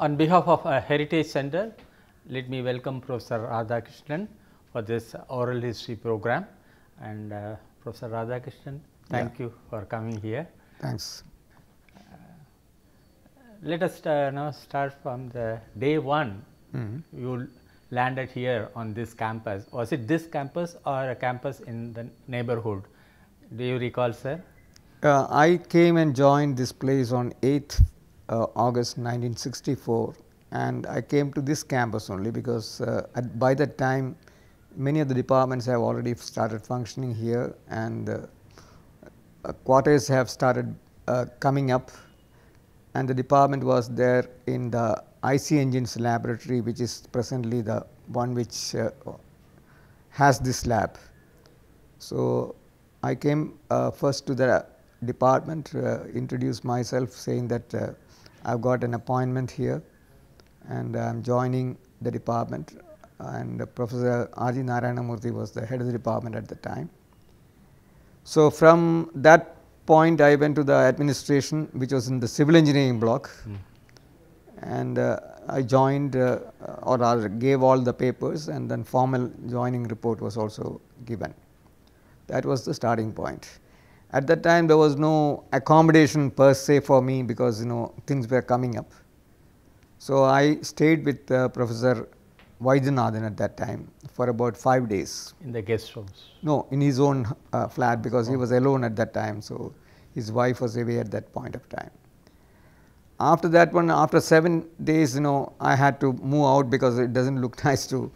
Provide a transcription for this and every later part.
On behalf of Heritage Center, let me welcome Professor Radhakrishnan for this oral history program. And Professor Radhakrishnan, thank you for coming here. Thanks. Let us now start from the day one. You landed here on this campus. Was it this campus or a campus in the neighborhood? Do you recall, sir? I came and joined this place on 8th August 1964, and I came to this campus only because by that time many of the departments have already started functioning here, and quarters have started coming up, and the department was there in the IC Engines laboratory, which is presently the one which has this lab. So I came first to the department, introduced myself saying that I've got an appointment here and I'm joining the department, and Professor R.G. Narayanamurthy was the head of the department at the time. So from that point I went to the administration, which was in the civil engineering block, and I joined or rather gave all the papers, and then formal joining report was also given. That was the starting point. At that time there was no accommodation per se for me because things were coming up. So I stayed with Professor Vaidyanathan at that time for about 5 days. In the guest rooms? No, in his own flat, because he was alone at that time. So his wife was away at that point of time. After that one, after 7 days, I had to move out because it doesn't look nice to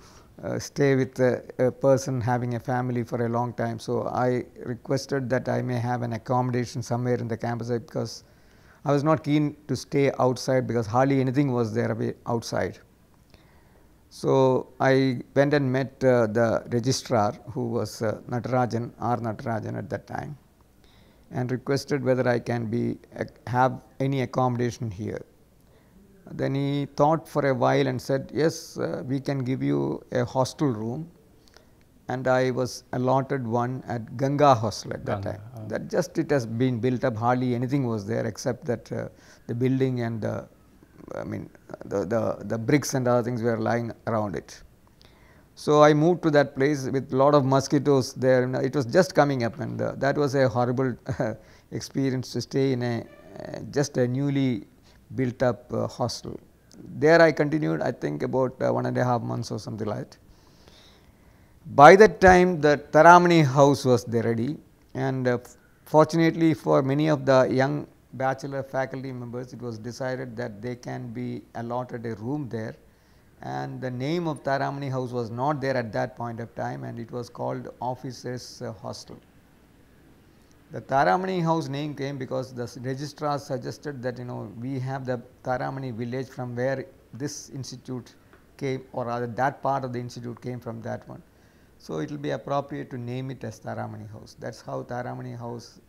stay with a person having a family for a long time. So I requested that I may have an accommodation somewhere in the campus, because I was not keen to stay outside because hardly anything was there outside. So I went and met the registrar, who was Natarajan, R. Natarajan at that time, and requested whether I can have any accommodation here. Then he thought for a while and said, yes, we can give you a hostel room, and I was allotted one at Ganga Hostel at that time. That just it has been built up, hardly anything was there except that the building and the bricks and other things were lying around it. So I moved to that place with a lot of mosquitoes there. It was just coming up, and that was a horrible experience to stay in just a newly built up hostel. There I continued, I think about 1.5 months or something like that. By that time the Taramani house was there ready, and fortunately for many of the young bachelor faculty members, it was decided that they can be allotted a room there, and the name of Taramani house was not there at that point of time, and it was called Officers Hostel. The Taramani house name came because the registrar suggested that we have the Taramani village from where this institute came, or rather that part of the institute came from that one. So it will be appropriate to name it as Taramani house. That's how Taramani house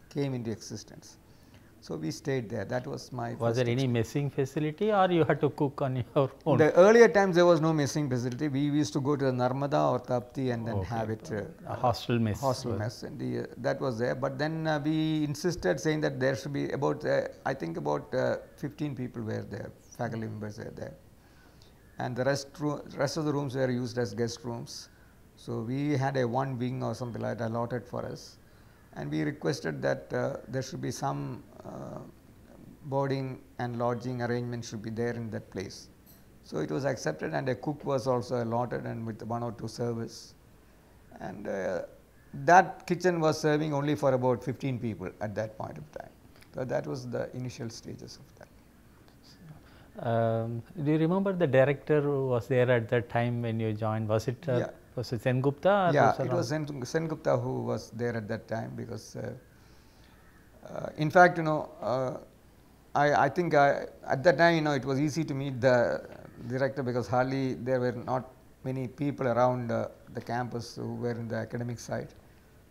came into existence. So we stayed there. That was my Was there any messing facility, or you had to cook on your own? The earlier times there was no messing facility. We used to go to the Narmada or Tapti and then have it a hostel mess. Hostel mess, and that was there. But then we insisted, saying that there should be about I think about 15 people were there, faculty members were there, and the rest of the rooms were used as guest rooms. So we had a one wing or something like that allotted for us, and we requested that there should be some boarding and lodging arrangement should be there in that place. So it was accepted, and a cook was also allotted, and with 1 or 2 servers, and that kitchen was serving only for about 15 people at that point of time. So that was the initial stages of that. Do you remember the director who was there at that time when you joined? Was it Sen Gupta? Yeah, it was Sen Gupta who was there at that time, because in fact I think at that time it was easy to meet the director, because hardly there were not many people around the campus who were in the academic side.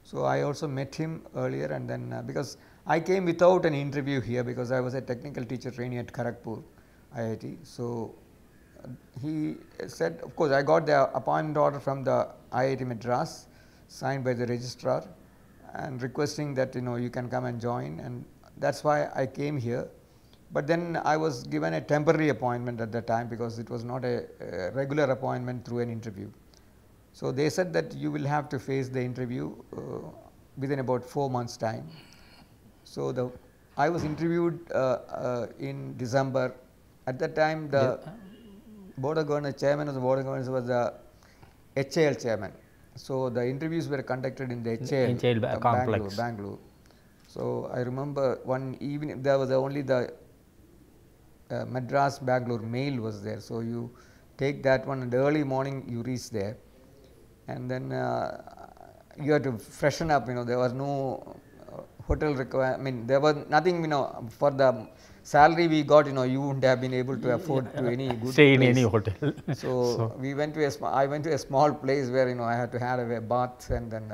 So I also met him earlier, and then because I came without an interview here, because I was a technical teacher trainee at Kharagpur IIT. So he said, of course I got the appointment order from the IIT Madras signed by the registrar, and requesting that you can come and join, and that's why I came here. But then I was given a temporary appointment at that time because it was not a regular appointment through an interview. So they said that you will have to face the interview within about 4 months' time. So I was interviewed in December. At that time, the Board of Governors chairman of the Board of Governors was the HAL chairman. So the interviews were conducted in the HAL complex. Bangalore. So I remember one evening there was only the Madras Bangalore mail was there. So you take that one and early morning you reach there, and then you had to freshen up. There was no hotel requirement. I mean, there was nothing. For the salary we got, you wouldn't have been able to afford to any good stay in place. any hotel. So we went to I went to a small place where I had to have a bath, and then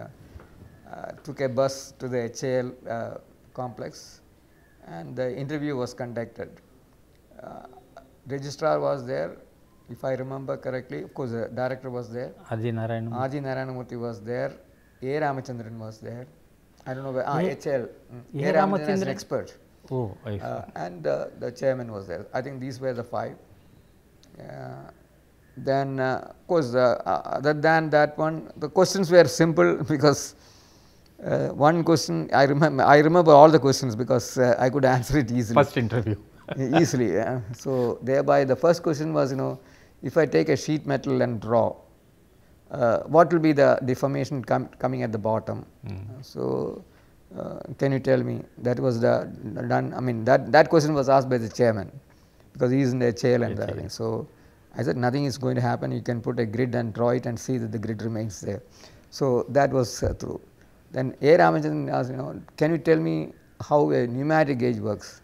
took a bus to the HAL complex, and the interview was conducted. Registrar was there, if I remember correctly. Of course, the director was there. R.G. Narayanamurthy was there. A. Ramachandran was there. I don't know where. HAL. A. Ramachandran is an expert. Oh, and the chairman was there. I think these were the 5. Then, of course, other than that one, the questions were simple because one question I remember all the questions because I could answer it easily. First interview. Easily. So thereby the first question was, if I take a sheet metal and draw, what will be the deformation coming at the bottom? So can you tell me? That was done. I mean, that question was asked by the chairman because he is in the HAL and everything. So I said nothing is going to happen. You can put a grid and draw it and see that the grid remains there. So that was through. Then A. Ramachandran asked, can you tell me how a pneumatic gauge works?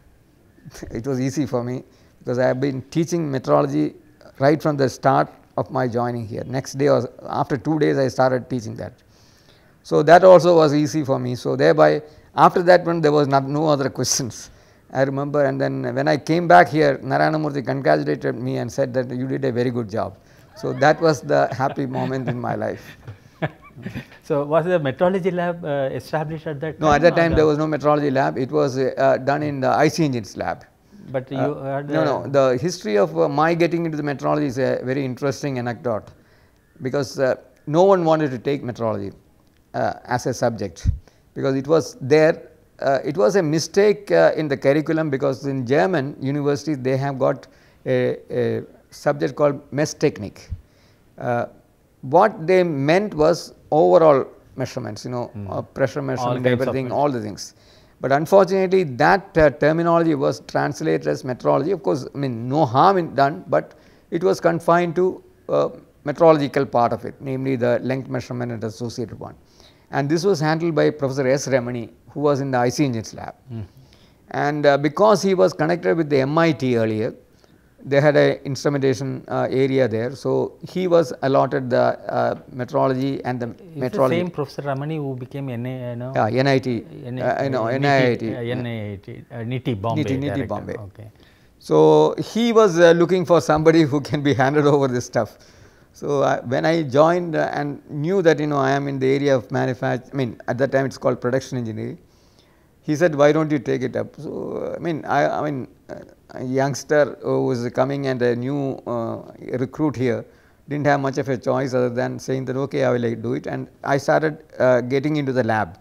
It was easy for me because I have been teaching metrology right from the start of my joining here. Next day or after 2 days I started teaching that. So that also was easy for me. So thereby after that one there was no other questions. I remember, and then when I came back here, Narayanamurthy congratulated me and said that you did a very good job. So that was the happy moment in my life. So was the metrology lab established at that time? No, at that time there was no metrology lab. It was done in the IC Engines lab. But you had no. The history of my getting into the metrology is a very interesting anecdote because no one wanted to take metrology as a subject because it was there. It was a mistake in the curriculum because in German universities they have got a subject called Messtechnik. What they meant was overall measurements, pressure measurement, everything, all the things. But unfortunately, that terminology was translated as metrology. Of course, I mean, no harm done, but it was confined to metrological part of it, namely the length measurement and associated one. And this was handled by Professor S. Ramani, who was in the IC Engines lab. And because he was connected with the MIT earlier, they had an instrumentation area there. So he was allotted the metrology and the metrology. The same Professor Ramani who became NIT, NIT Bombay. NIT Bombay. Okay. So he was looking for somebody who can be handed over this stuff. So when I joined and knew that I am in the area of manufacturing, I mean at that time it's called production engineering. He said, why don't you take it up? So a youngster who was coming and a new recruit here didn't have much of a choice other than saying that okay, I will do it, and I started getting into the lab.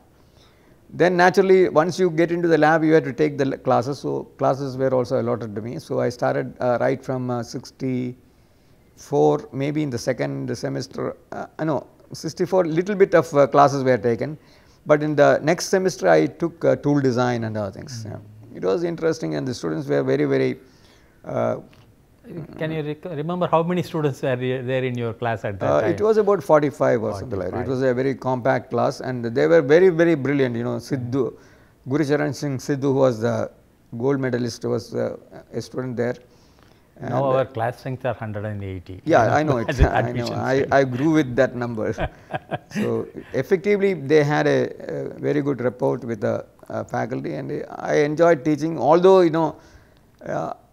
Then naturally once you get into the lab you have to take the classes, so classes were also allotted to me. So I started right from 64, maybe in the second semester, 64 little bit of classes were taken, but in the next semester I took tool design and other things. It was interesting and the students were very, very. Can you remember how many students were there in your class at that time? It was about 45 or something like that. It was a very compact class and they were very, very brilliant. Sidhu, Gurucharan Singh Sidhu, who was the gold medalist, was a student there. And now our class strength are 180. Yeah, I know it. I grew with that number. So effectively they had a very good rapport with the faculty and I enjoyed teaching, although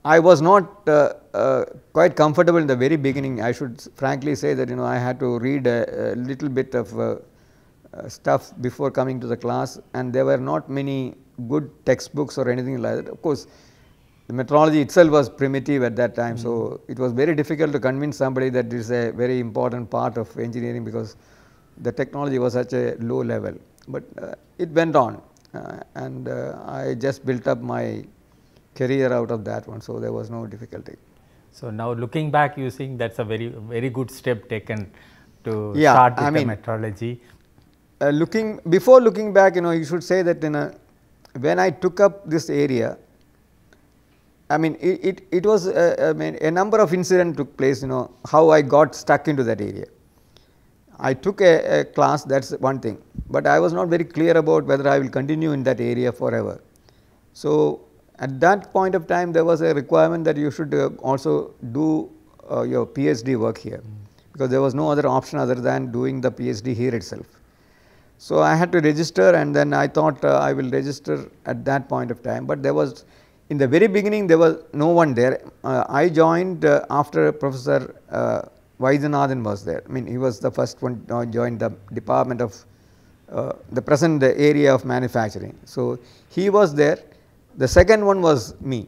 I was not quite comfortable in the very beginning. I should frankly say that I had to read a little bit of stuff before coming to the class, and there were not many good textbooks or anything like that. Of course, the metrology itself was primitive at that time. So, it was very difficult to convince somebody that this is a very important part of engineering, because the technology was such a low level, but it went on, and I just built up my career out of that one. So, there was no difficulty. So, now looking back, you think that's a very good step taken to Yeah, start with I mean, the metrology. Before looking back, you should say that when I took up this area, I mean, it was I mean, a number of incidents took place, how I got stuck into that area. I took a class, that's one thing, but I was not very clear about whether I will continue in that area forever. So, at that point of time, there was a requirement that you should also do your PhD work here, because there was no other option other than doing the PhD here itself. So, I had to register, and then I thought I will register at that point of time, but there was, in the very beginning, there was no one there. I joined after Professor Vaidyanathan was there. I mean, he was the first one joined the department of the present area of manufacturing. So, he was there. The second one was me,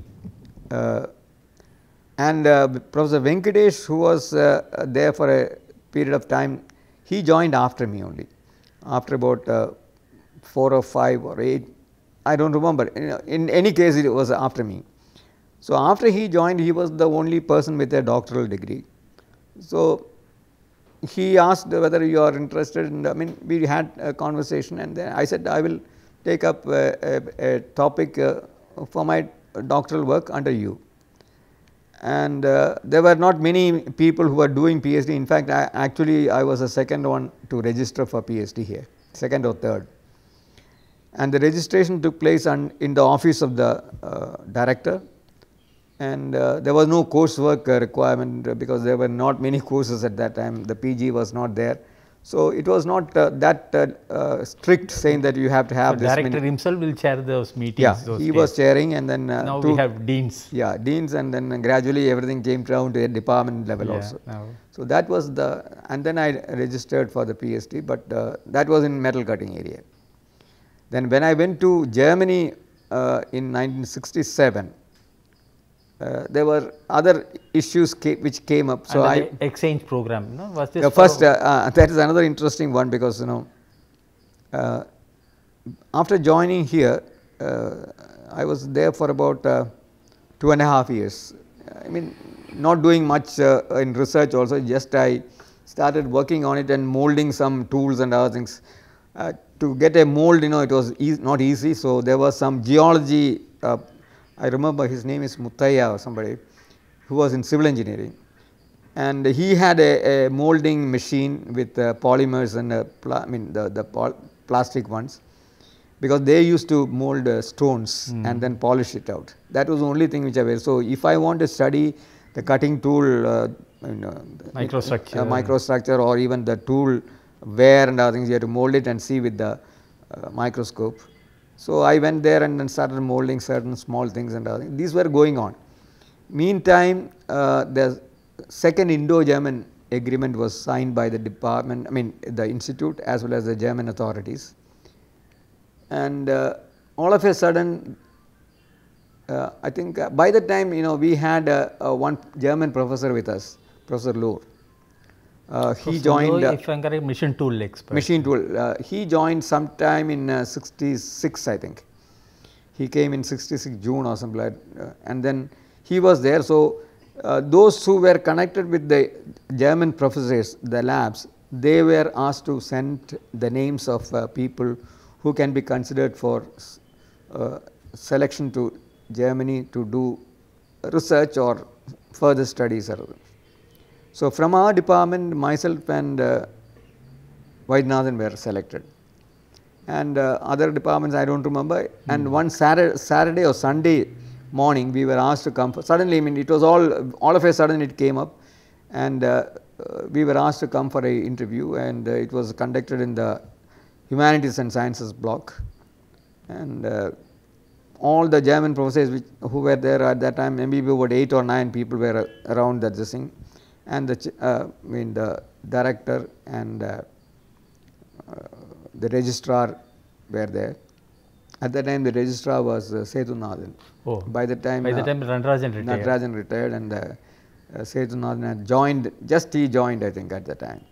and Professor Venkatesh, who was there for a period of time, he joined after me only, after about 4 or 5 or 8, I do not remember. In any case, it was after me. So, after he joined, he was the only person with a doctoral degree. So, he asked whether you are interested, and I mean, we had a conversation, and then I said I will take up a topic for my doctoral work under you. And there were not many people who were doing PhD. In fact, I was the second one to register for PhD here, second or third. And the registration took place in the office of the director, and there was no coursework requirement, because there were not many courses at that time. The PG was not there. So, it was not that strict, saying that you have to have so this. Director himself will chair those meetings. Yeah, those he days. was chairing, and then now we have deans. Yeah, deans, and then gradually everything came down to a department level also. Now. So, that was and then I registered for the PhD, but that was in metal cutting area. Then when I went to Germany in 1967, there were other issues which came up. So, the exchange program, no? Was this first that is another interesting one, because after joining here, I was there for about 2.5 years. I mean, not doing much in research also, just I started working on it and molding some tools and other things. To get a mold, it was not easy. So, there was some geology, I remember his name is Muttaya or somebody, who was in civil engineering, and he had a molding machine with polymers and the plastic ones, because they used to mold stones and then polish it out. That was the only thing which I was. So, if I want to study the cutting tool, microstructure, or even the tool wear and other things, you have to mold it and see with the microscope. So, I went there and then started molding certain small things and other things. These were going on. Meantime, the second Indo-German agreement was signed by the department, the institute as well as the German authorities. And all of a sudden, I think by the time we had one German professor with us, Professor Lohr. He joined machine tool expert. Machine tool. He joined sometime in 66, I think. He came in 66 June or something like that, and then he was there. So, those who were connected with the German professors, the labs, they were asked to send the names of people who can be considered for selection to Germany to do research or further studies. So, from our department, myself and Vaidyanathan were selected, and other departments I do not remember. And one Saturday or Sunday morning, we were asked to come. Suddenly, it was all of a sudden it came up, and we were asked to come for an interview, and it was conducted in the Humanities and Sciences block. And all the German professors who were there at that time, maybe about 8 or 9 people were around that thing. And the director and the registrar were there, At that time the registrar was Sethunadan. Oh, by the time Natarajan retired. Natarajan retired, and Sethunadan had joined, just he joined I think at the time.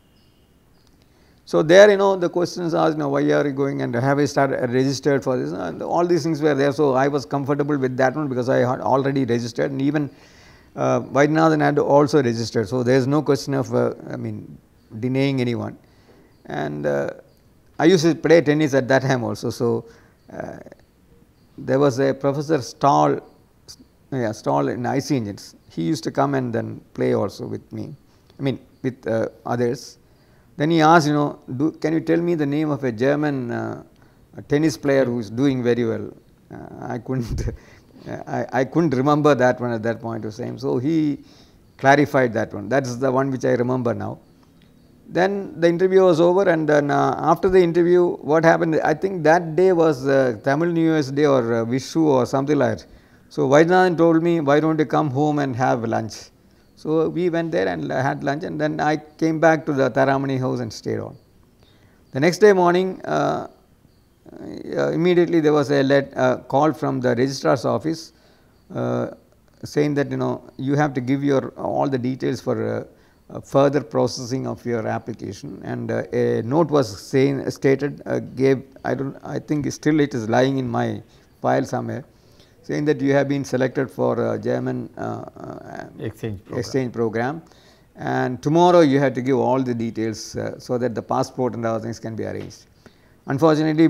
So there, the questions asked, why are you going and have I started registered for this, and all these things were there. So I was comfortable with that one because I had already registered, and even Vaidyanathan had also registered. So there is no question of denying anyone. And I used to play tennis at that time also. So there was a Professor Stahl in IC Engines. He used to come and then play also with me, with others. Then he asked, can you tell me the name of a German tennis player who is doing very well? I couldn't remember that one at that point of time. So he clarified that one. That is the one which I remember now. Then the interview was over, and then after the interview, what happened? I think that day was Tamil New Year's Day or Vishu or something like that. So Vaidyanathan told me, why don't you come home and have lunch? So we went there and had lunch, and then I came back to the Taramani house and stayed on. The next day morning, immediately there was a call from the registrar's office saying that you have to give all the details for further processing of your application, and a note was stated, I think still it is lying in my file somewhere, saying that you have been selected for a German exchange program, and tomorrow you have to give all the details so that the passport and other things can be arranged. Unfortunately,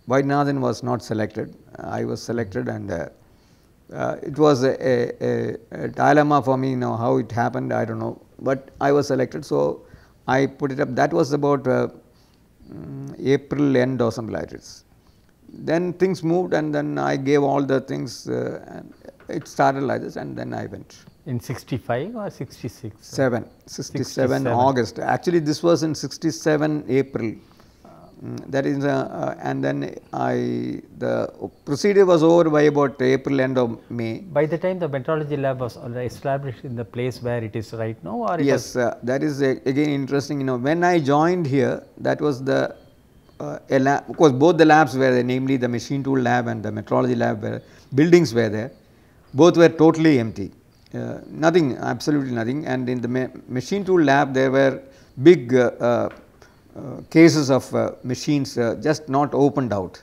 Vaidyanathan was not selected. I was selected, and it was a dilemma for me, how it happened, I don't know, but I was selected. So I put it up. That was about April end or something like this. Then things moved, and then I gave all the things, and it started like this, and then I went. In 65 or 66? 67 August. Actually, this was in 67 April. That is, and then the procedure was over by about April end of May. By the time the metrology lab was established in the place where it is right now, or yes, that is again interesting. When I joined here, that was the a lab. Of course, both the labs were there, namely the machine tool lab and the metrology lab. Buildings were there. Both were totally empty. Nothing, absolutely nothing. And in the machine tool lab, there were big cases of machines just not opened out.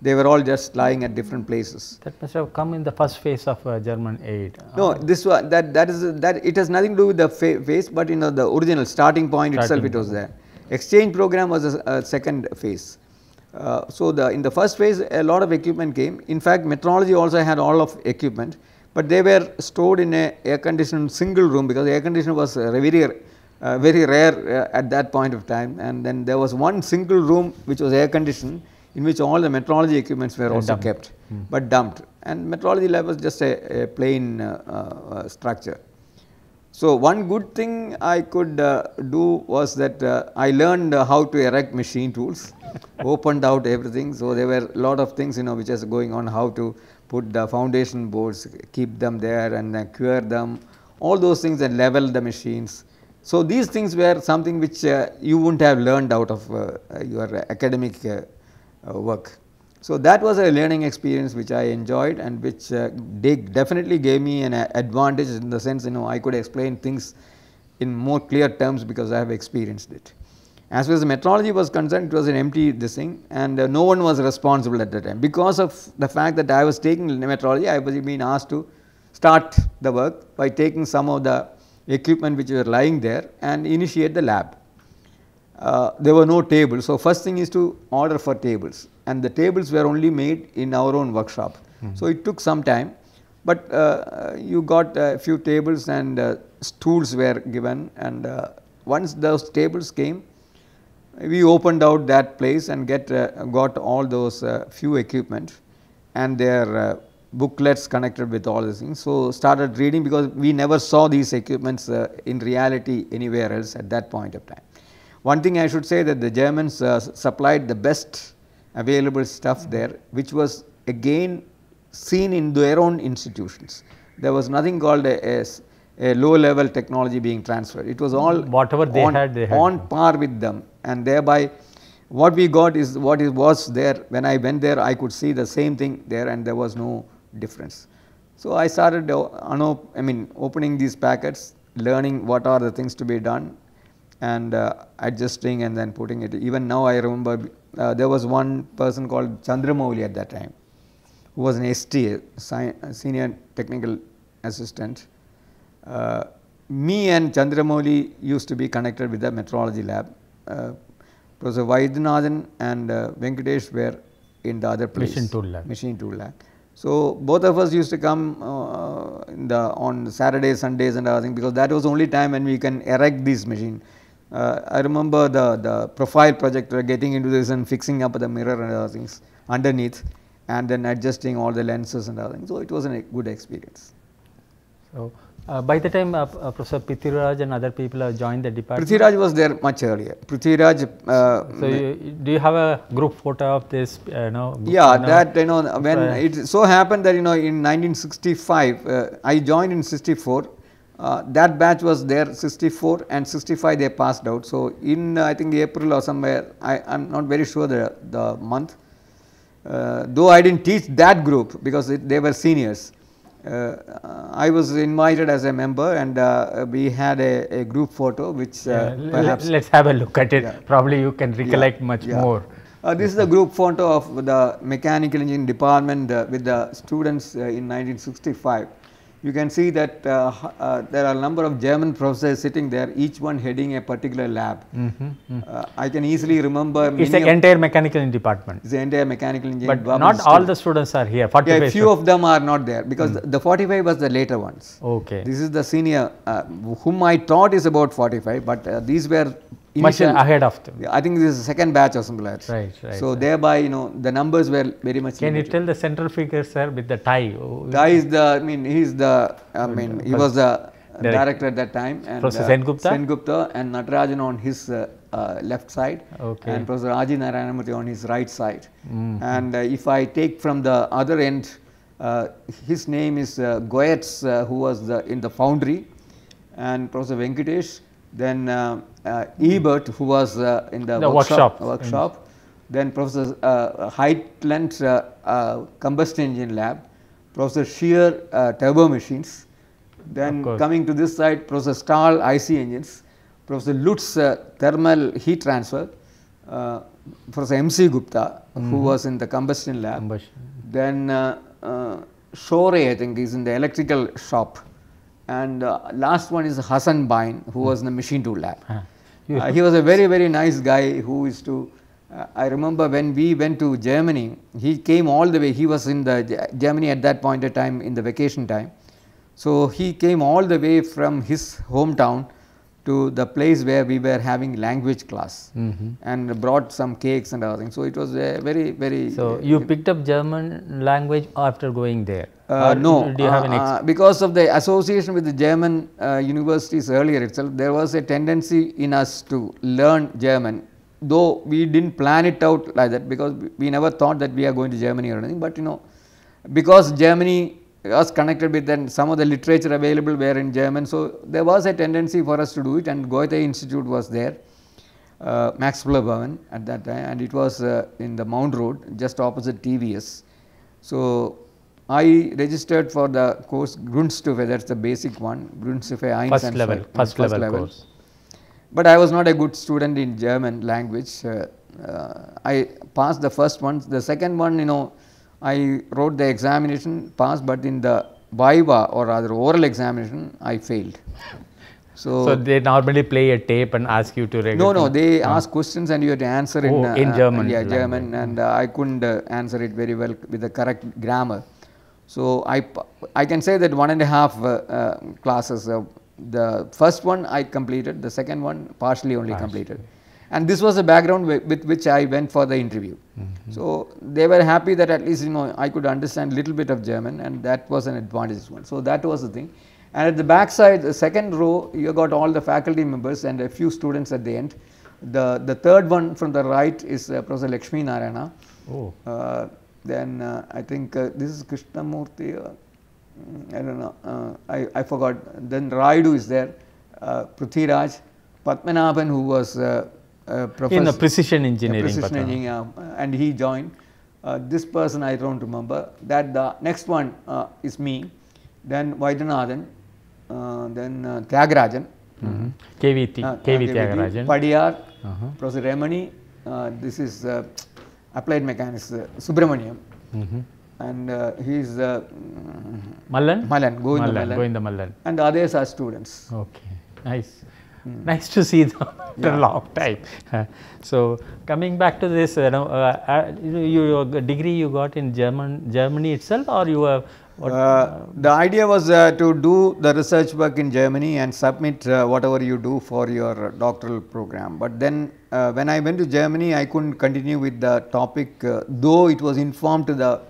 They were all just lying at different places. That must have come in the first phase of German aid. No, this was that it has nothing to do with the phase, but the original starting point itself it was there. Exchange program was a second phase. So in the first phase, a lot of equipment came. In fact, metrology also had all of equipment, but they were stored in a air conditioned single room, because air conditioner was very rare at that point of time, and then there was one single room which was air conditioned, in which all the metrology equipments were also kept, but dumped, and metrology lab was just a plain structure. So one good thing I could do was that I learned how to erect machine tools, opened out everything. So there were a lot of things which was going on, how to put the foundation boards, keep them there and then cure them, all those things, and level the machines. So these things were something which you wouldn't have learned out of your academic work. So that was a learning experience which I enjoyed, and which definitely gave me an advantage in the sense I could explain things in more clear terms because I have experienced it. As far as the metrology was concerned, it was an empty thing, and no one was responsible at that time. Because of the fact that I was taking metrology, I was being asked to start the work by taking some of the equipment which were lying there and initiate the lab. There were no tables. So first thing is to order for tables, and the tables were only made in our own workshop. So it took some time, but you got a few tables and stools were given, and once those tables came, we opened out that place and got all those few equipment and their booklets connected with all these things. So started reading, because we never saw these equipments in reality anywhere else at that point of time. One thing I should say, that the Germans supplied the best available stuff there, which was again seen in their own institutions. There was nothing called a low level technology being transferred. It was all whatever they had on par with them, and thereby what we got is what it was there. When I went there, I could see the same thing there, and there was no difference. So I started opening these packets, learning what are the things to be done, and adjusting and then putting it. Even now I remember there was one person called Chandramouli at that time, who was an STA, senior technical assistant. Me and Chandramouli used to be connected with the metrology lab. Professor Vaidyanathan and Venkatesh were in the other place. Machine tool lab. So both of us used to come on Saturdays, Sundays and other things, because that was the only time when we can erect this machine. I remember the profile projector, getting into this and fixing up the mirror and other things underneath, and then adjusting all the lenses and other things. So it was a good experience. So by the time Professor Prithviraj and other people have joined the department? Prithviraj was there much earlier. Prithviraj. Do you have a group photo of this? When it so happened that in 1965, I joined in 64. That batch was there 64 and 65 they passed out. So in I think April or somewhere, I am not very sure the month. Though I didn't teach that group because they were seniors. I was invited as a member, and we had a group photo which perhaps let's have a look at it. Yeah. Probably you can recollect much more. This is the group photo of the mechanical engineering department with the students in 1965. You can see that there are a number of German professors sitting there, each one heading a particular lab. I can easily remember. It's the entire mechanical engineering department. It's the entire mechanical engineering department. But not all the students are here. 45 a few of them are not there, because the 45 was the later ones. Okay. This is the senior whom I taught is about 45, but these were much ahead of them. I think this is the second batch or something like that. Right. So thereby, the numbers were very much. Can you tell the central figure, sir, with the tie? Tie is the. He was the director at that time. And Professor Sengupta and Natarajan on his left side. Okay. And Professor Raji Narayanamurthy on his right side. And if I take from the other end, his name is Goetz, who was in the foundry, and Professor Venkatesh. Then Ebert, who was in the workshop. Then Professor Heitland's combustion engine lab, Professor Scheer turbo machines. Then coming to this side, Professor Stahl IC engines, Professor Lutz thermal heat transfer, Professor MC Gupta, who was in the combustion lab. Then Shore, I think, is in the electrical shop. And last one is Hassan Bain, who was in the machine tool lab. He was a very, very nice guy who used to, I remember when we went to Germany, he came all the way. He was in the Germany at that point of time in the vacation time. So he came all the way from his hometown to the place where we were having language class, and brought some cakes and other things. So it was a very, very. So you picked up German language after going there? No, do you have an because of the association with the German universities earlier itself, there was a tendency in us to learn German, though we didn't plan it out like that, because we never thought that we are going to Germany or anything. But because Germany was connected with, and some of the literature available were in German, so there was a tendency for us to do it. And Goethe Institute was there, Max Fuller Bhavan at that time, and it was in the Mount Road, just opposite TVS. So I registered for the course Grundstufe, that's the basic one, Grundstufe 1 first level course. But I was not a good student in German language. I passed the first one. The second one, I wrote the examination, passed, but in the Viva, or rather oral examination, I failed. So they normally play a tape and ask you to regulate? No, they ask questions and you have to answer in German. German, and I couldn't answer it very well with the correct grammar. So I can say that 1.5 classes. The first one I completed, the second one partially only completed. And this was the background with which I went for the interview. So they were happy that at least I could understand a little bit of German, and that was an advantage one. So that was the thing. And at the back side, the second row, you got all the faculty members and a few students at the end. The third one from the right is Professor Lakshmi Narayana. Then I think this is Krishnamurthy. I don't know. I forgot. Then Raidu is there. Prithviraj, Padmanabhan, who was professor in the precision engineering. Precision engineering, and he joined. This person I don't remember. That the next one is me, then Vaidyanathan, then Tyagarajan, KV Tyagarajan, Padiyar, Professor Remani, this is applied mechanics, Subramaniam, and he is Govinda Mallan, and the others are students. Okay, nice. Nice to see them after a long time. So coming back to this, your degree you got in Germany itself, or you have? The idea was to do the research work in Germany and submit whatever you do for your doctoral program. But then when I went to Germany, I couldn't continue with the topic, though it was informed to the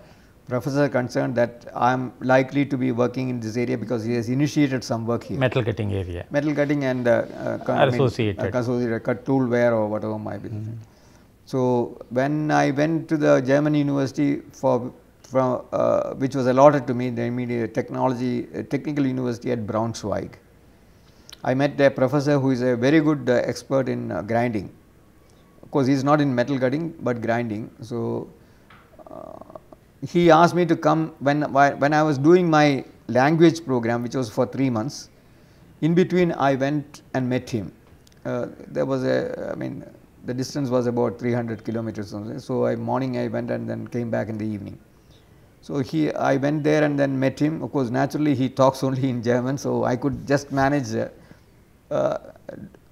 professor concerned that I am likely to be working in this area because he has initiated some work here. Metal cutting area. Metal cutting and associated cut tool wear or whatever might be. So when I went to the German university which was allotted to me, the immediate technical university at Braunschweig, I met a professor who is a very good expert in grinding. Of course, he is not in metal cutting but grinding. So he asked me to come when I was doing my language program, which was for 3 months. In between, I went and met him. There was the distance was about 300 kilometers. So morning I went and then came back in the evening. So I went there and then met him. Of course, naturally he talks only in German, so I could just manage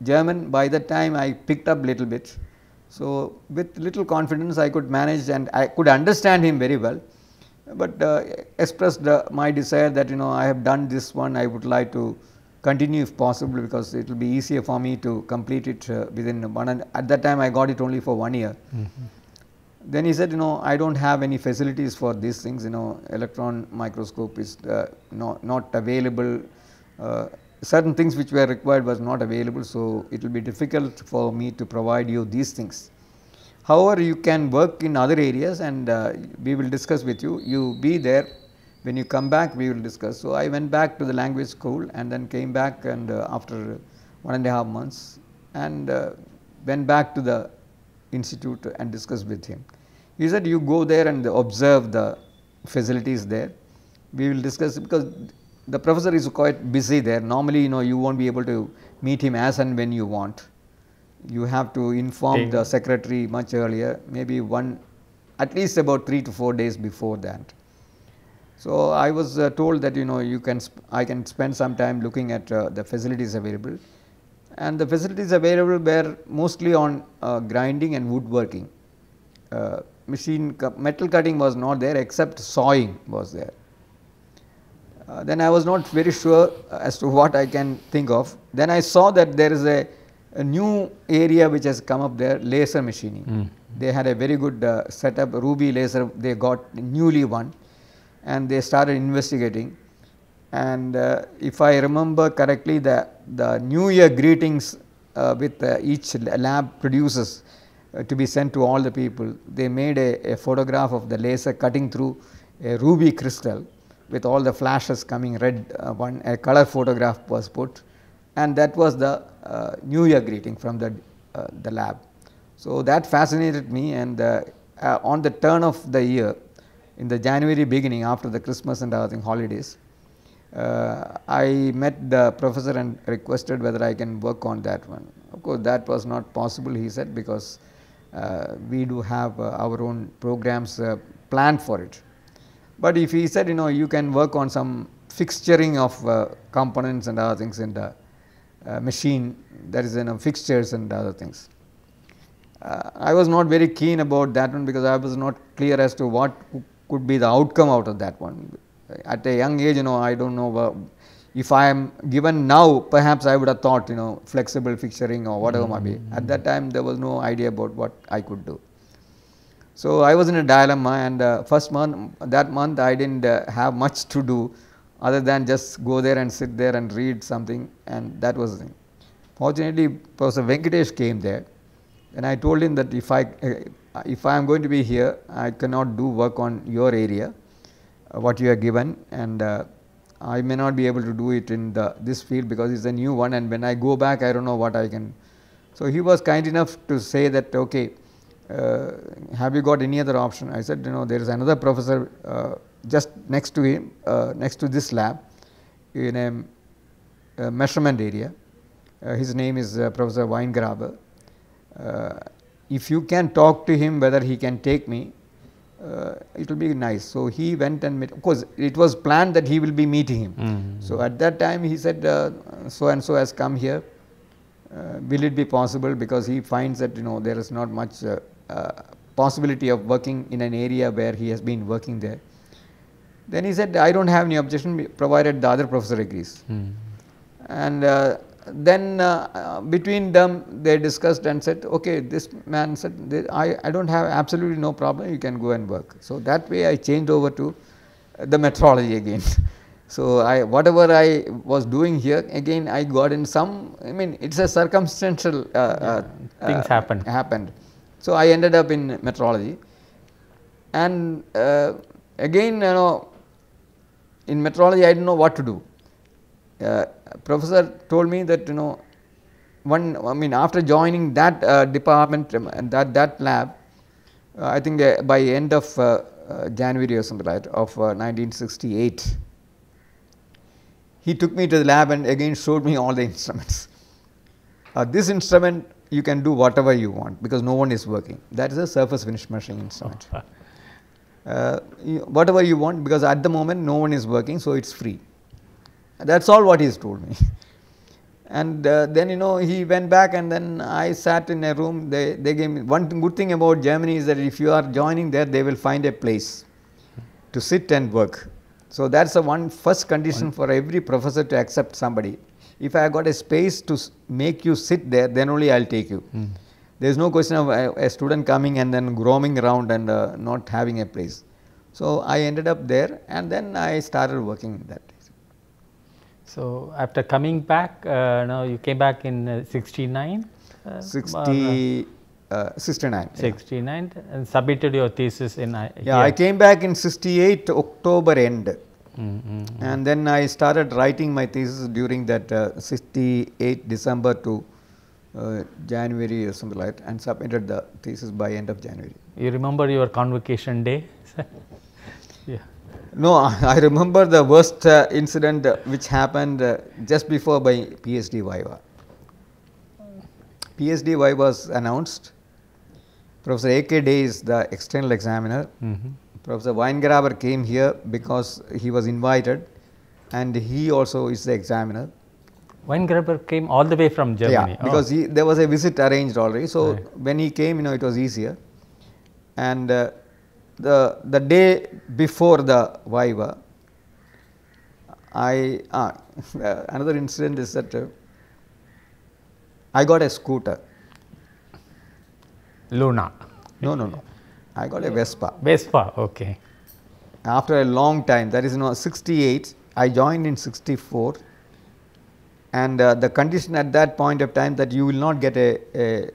German. By the time I picked up little bit. So with little confidence I could manage and I could understand him very well, but expressed my desire that I have done this one, I would like to continue if possible because it will be easier for me to complete it within one, and at that time I got it only for 1 year. Then he said, I don't have any facilities for these things, electron microscope is not available, certain things which were required was not available, so it will be difficult for me to provide you these things. However, you can work in other areas and we will discuss with you. You be there, when you come back we will discuss. So I went back to the language school and then came back, and after 1.5 months, and went back to the institute and discussed with him. He said, you go there and observe the facilities there. We will discuss, because the professor is quite busy there. Normally, you won't be able to meet him as and when you want. You have to inform the secretary much earlier, maybe at least about 3 to 4 days before that. So I was told that I can spend some time looking at the facilities available, and the facilities available were mostly on grinding and woodworking. Metal cutting was not there, except sawing was there. Then I was not very sure as to what I can think of. Then I saw that there is a new area which has come up there, laser machining. They had a very good setup, ruby laser they got newly one, and they started investigating. And if I remember correctly, the New Year greetings with each lab produces to be sent to all the people, they made a photograph of the laser cutting through a ruby crystal with all the flashes coming red, a color photograph was put, and that was the New Year greeting from the lab. So that fascinated me, and on the turn of the year, in the January beginning, after the Christmas and other holidays, I met the professor and requested whether I can work on that one. Of course, that was not possible, he said, because we do have our own programs planned for it. But if he said, you can work on some fixturing of components and other things in the machine, that is fixtures and other things. I was not very keen about that one, because I was not clear as to what could be the outcome out of that one. At a young age, I don't know, if I am given now, perhaps I would have thought, flexible fixturing or whatever might be. At that time, there was no idea about what I could do. So I was in a dilemma, and that month I didn't have much to do other than just go there and sit there and read something, and that was the thing. Fortunately, Professor Venkatesh came there, and I told him that if I am going to be here, I cannot do work on your area, what you are given, and I may not be able to do it in this field because it's a new one, and when I go back I don't know what I can So, he was kind enough to say that, okay, have you got any other option? I said, there is another professor just next to him, next to this lab in a measurement area. His name is Professor Weingraber. If you can talk to him whether he can take me, it will be nice. So, he went and met, of course, it was planned that he will be meeting him. So, at that time he said, so and so has come here, will it be possible, because he finds that there is not much possibility of working in an area where he has been working there. Then he said, I do not have any objection provided the other professor agrees. And then between them they discussed and said, okay, this man said, I do not have absolutely no problem, you can go and work. So, that way I changed over to the metrology again. So, whatever I was doing here, again I got in some, I mean it is a circumstantial things happened. So, I ended up in metrology, and again in metrology I did not know what to do. Professor told me that after joining that department and that lab, I think by end of January or something like that of 1968, he took me to the lab and again showed me all the instruments. This instrument you can do whatever you want because no one is working. That is a surface finish measuring instrument. Whatever you want, because at the moment no one is working, so it is free. That is all what he has told me. And then he went back, and then I sat in a room. They gave me one good thing about Germany is that if you are joining there, they will find a place to sit and work. So, that is the first condition for every professor to accept somebody. If I have got a space to make you sit there, then only I will take you. There is no question of a student coming and then roaming around and not having a place. So, I ended up there, and then I started working in that. So, after coming back, now you came back in 69? 69. 69 and submitted your thesis in I came back in 68 October end. And then I started writing my thesis during that 68 December to January or something like that, and submitted the thesis by end of January. You remember your convocation day? Yeah. No, I remember the worst incident which happened just before my PhD Viva. PhD Viva was announced. Professor A.K. Day is the external examiner. Professor Weingraber came here because he was invited, and he also is the examiner. Weingraber came all the way from Germany? Yeah, because there was a visit arranged already. So, when he came, it was easier. And the day before the Viva, another incident is that I got a scooter. Luna? No. I got a Vespa. Vespa, okay. After a long time, that is 68, I joined in 64, and the condition at that point of time that you will not get a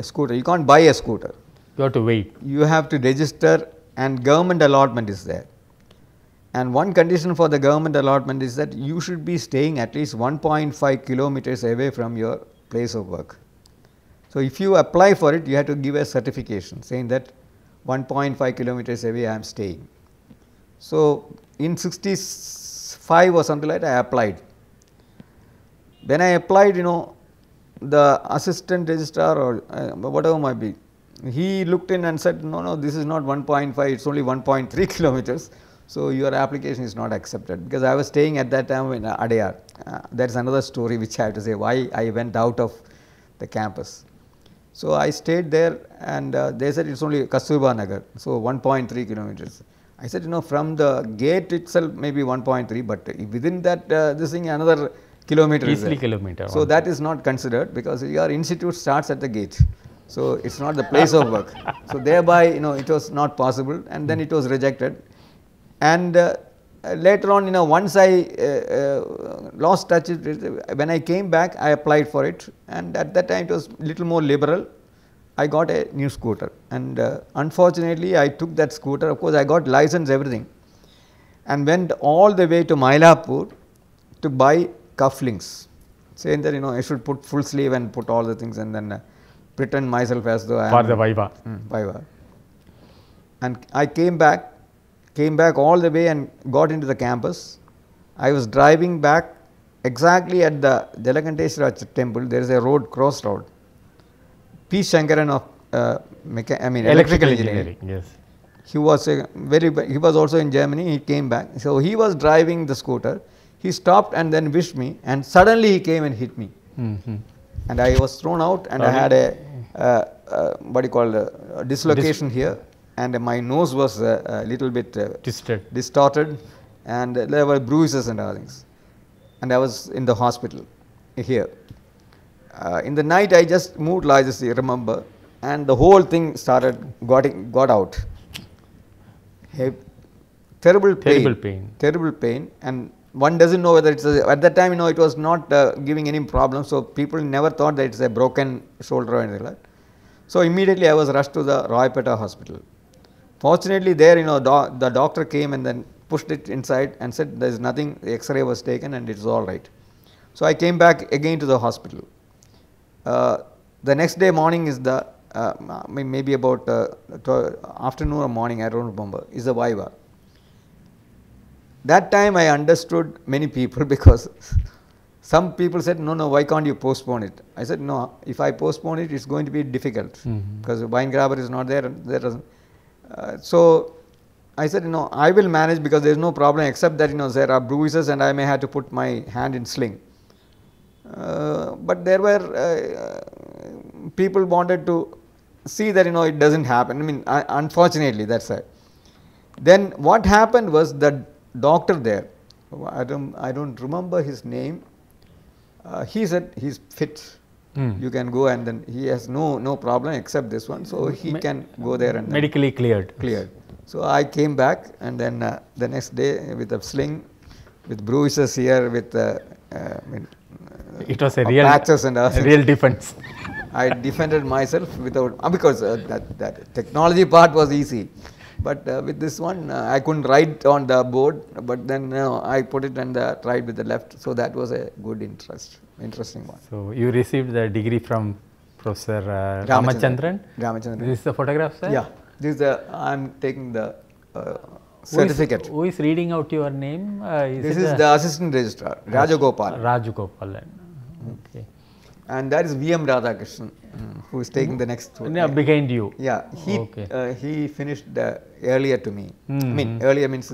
scooter, you can't buy a scooter. You have to wait. You have to register, and government allotment is there. And one condition for the government allotment is that you should be staying at least 1.5 kilometers away from your place of work. So, if you apply for it, you have to give a certification saying that 1.5 kilometers away I am staying. So, in 65 or something like that I applied. When I applied, the assistant registrar or whatever might be, he looked in and said, no, this is not 1.5, it is only 1.3 kilometers. So, your application is not accepted, because I was staying at that time in Adayar. That is another story which I have to say why I went out of the campus. So, I stayed there, and they said it is only Kasturba Nagar, so 1.3 kilometers. I said, from the gate itself maybe 1.3, but within that this thing another kilometer is there. Kilometer. So, that is not considered, because your institute starts at the gate. So, it is not the place of work. So, thereby it was not possible, and then it was rejected. And later on once I lost touch with it, when I came back I applied for it, and at that time it was little more liberal. I got a new scooter, and unfortunately I took that scooter. Of course, I got license, everything, and went all the way to Mylapore to buy cufflinks. saying that I should put full sleeve and put all the things and then pretend myself as though I For am the Viva. Viva. And I came back all the way and got into the campus. I was driving back exactly at the Jalakanteshwara temple. There is a road, cross road. P. Shankaran of electrical engineering. Yes. He was he was also in Germany. He came back. So he was driving the scooter. He stopped and then wished me, and suddenly he came and hit me. And I was thrown out, and I had a what do you call a dislocation here, and my nose was a little bit distorted, and there were bruises and other things. And I was in the hospital here. In the night, I just moved like this, you remember, and the whole thing got out. Terrible pain, and one doesn't know whether it's at that time, it was not giving any problem, so people never thought that it's a broken shoulder or anything like that. So immediately I was rushed to the Roypeta hospital. Fortunately there, the doctor came and then pushed it inside and said there is nothing, the X-ray was taken and it's all right. So I came back again to the hospital. The next day morning is the, maybe about afternoon or morning, I don't remember, is the Viva. That time I understood many people, because some people said, no, why can't you postpone it? I said, no, if I postpone it, it's going to be difficult, because the wine grabber is not there. So I said, I will manage, because there is no problem except that there are bruises and I may have to put my hand in sling. But there were people wanted to see that it doesn't happen. Unfortunately, that's it. Then what happened was the doctor there, I don't remember his name. He said he's fit. You can go, and then he has no problem except this one, so he can go there and medically cleared. So I came back, and then the next day with a sling, with bruises here, with it was a real patches and real defense. I defended myself without because that technology part was easy. But with this one, I couldn't write on the board, but then I put it and tried with the left. So that was a good interesting one. So you received the degree from Professor Ramachandran. This is the photograph, sir? Yeah. This is I'm taking the certificate. Who is reading out your name? This is the assistant registrar, Rajagopalan. Rajagopalan. Okay. And that is V.M. Radhakrishnan, who is taking the next one. Yeah, behind you. Yeah, he finished earlier to me. Earlier means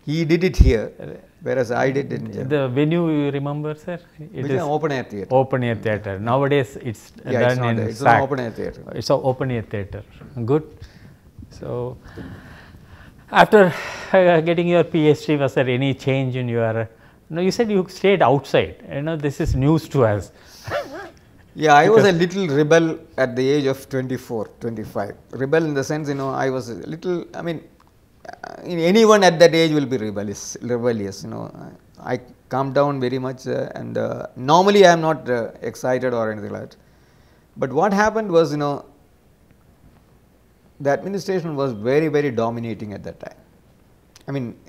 he did it here, whereas I did it in Germany. The venue you remember, sir? It is an open air theatre. Open air theatre. Nowadays it's done in it's an open air theatre. It's an open air theatre. Good. So after getting your PhD, was there any change in your? No, you said you stayed outside. This is news to us. Yeah, I was a little rebel at the age of 24, 25. Rebel in the sense, I was a little, anyone at that age will be rebellious. I calm down very much and normally I am not excited or anything like that. But what happened was, the administration was very, very dominating at that time.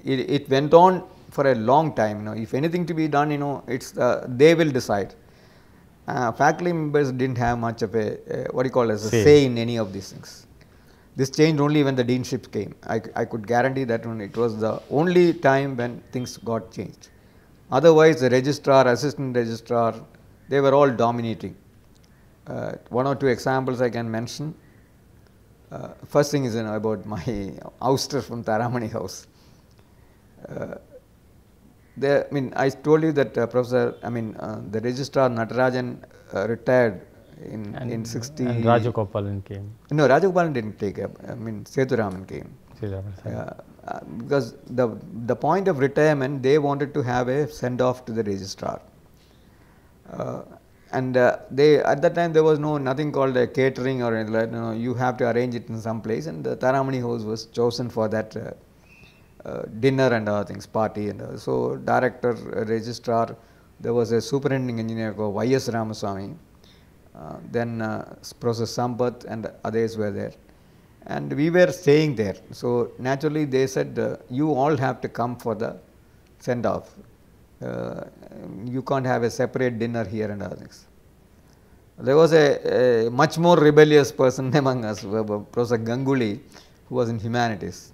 It went on for a long time. If anything to be done, it's they will decide. Faculty members didn't have much of a say in any of these things. This changed only when the deanship came. I could guarantee that it was the only time when things got changed. Otherwise, the registrar, assistant registrar, they were all dominating. One or two examples I can mention. First thing is about my ouster from Taramani house. I told you that the registrar Natarajan retired in 60. And Rajagopalan came. No, Rajagopalan didn't take up. Sethuraman came. Because the point of retirement, they wanted to have a send off to the registrar. And they at that time there was nothing called a catering or anything like that. You have to arrange it in some place, and the Taramani house was chosen for that. Dinner and other things, party and other. So director, registrar, there was a superintending engineer called Y.S. Ramaswamy, then Professor Sampath and others were there, and we were staying there. So naturally they said, you all have to come for the send off. you can't have a separate dinner here and other things. There was a much more rebellious person among us, Professor Ganguly, who was in humanities.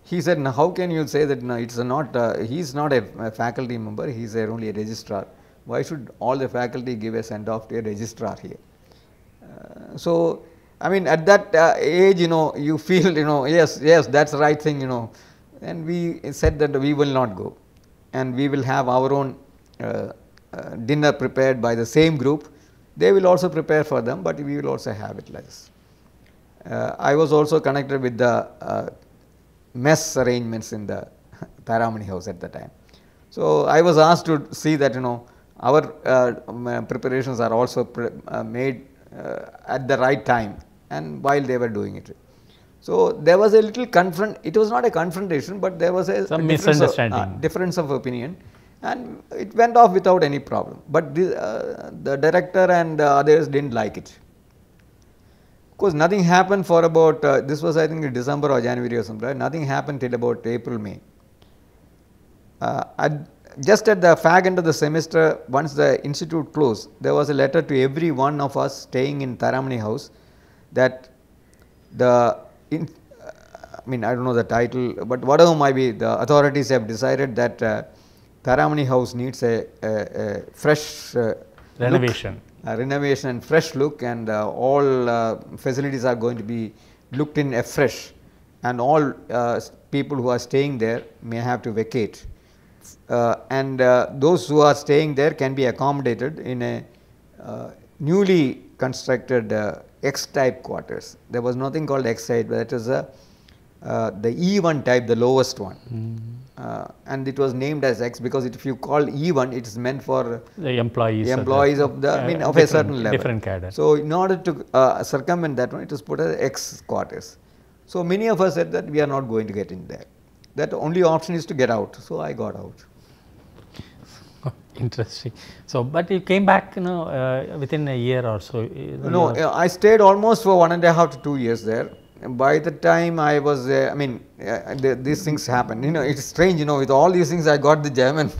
He said, "Now, how can you say that? No, it's not. He's not a faculty member. He's only a registrar. Why should all the faculty give a send off to a registrar here?" So, I mean, at that age, you feel, yes, that's the right thing, and we said that we will not go, and we will have our own dinner prepared by the same group. They will also prepare for them, but we will also have it like this. I was also connected with the mess arrangements in the Tharamani house at the time. So, I was asked to see that our preparations are also made at the right time and while they were doing it. So, there was a little it was not a confrontation, but there was some misunderstanding, difference of opinion, and it went off without any problem. But the director and others didn't like it. Of course, nothing happened for about, this was I think in December or January or something, right? Nothing happened till about April, May. Just at the fag end of the semester, once the institute closed, there was a letter to every one of us staying in Tharamani house that I mean, I don't know the title, but whatever might be, the authorities have decided that Tharamani house needs a fresh renovation. Renovation and fresh look, and all facilities are going to be looked in afresh, and all people who are staying there may have to vacate, and those who are staying there can be accommodated in a newly constructed X-type quarters. There was nothing called X-type, that is the E1 type, the lowest one. And it was named as X because if you call E1, it is meant for the employees of the, of a certain level. Different cadre. So, in order to circumvent that one, it was put as X quarters. So, many of us said that we are not going to get in there. That only option is to get out. So, I got out. Interesting. So, but you came back, within a year or so. No, I stayed almost for 1.5 to 2 years there. By the time I was, these things happen. It's strange, with all these things I got the German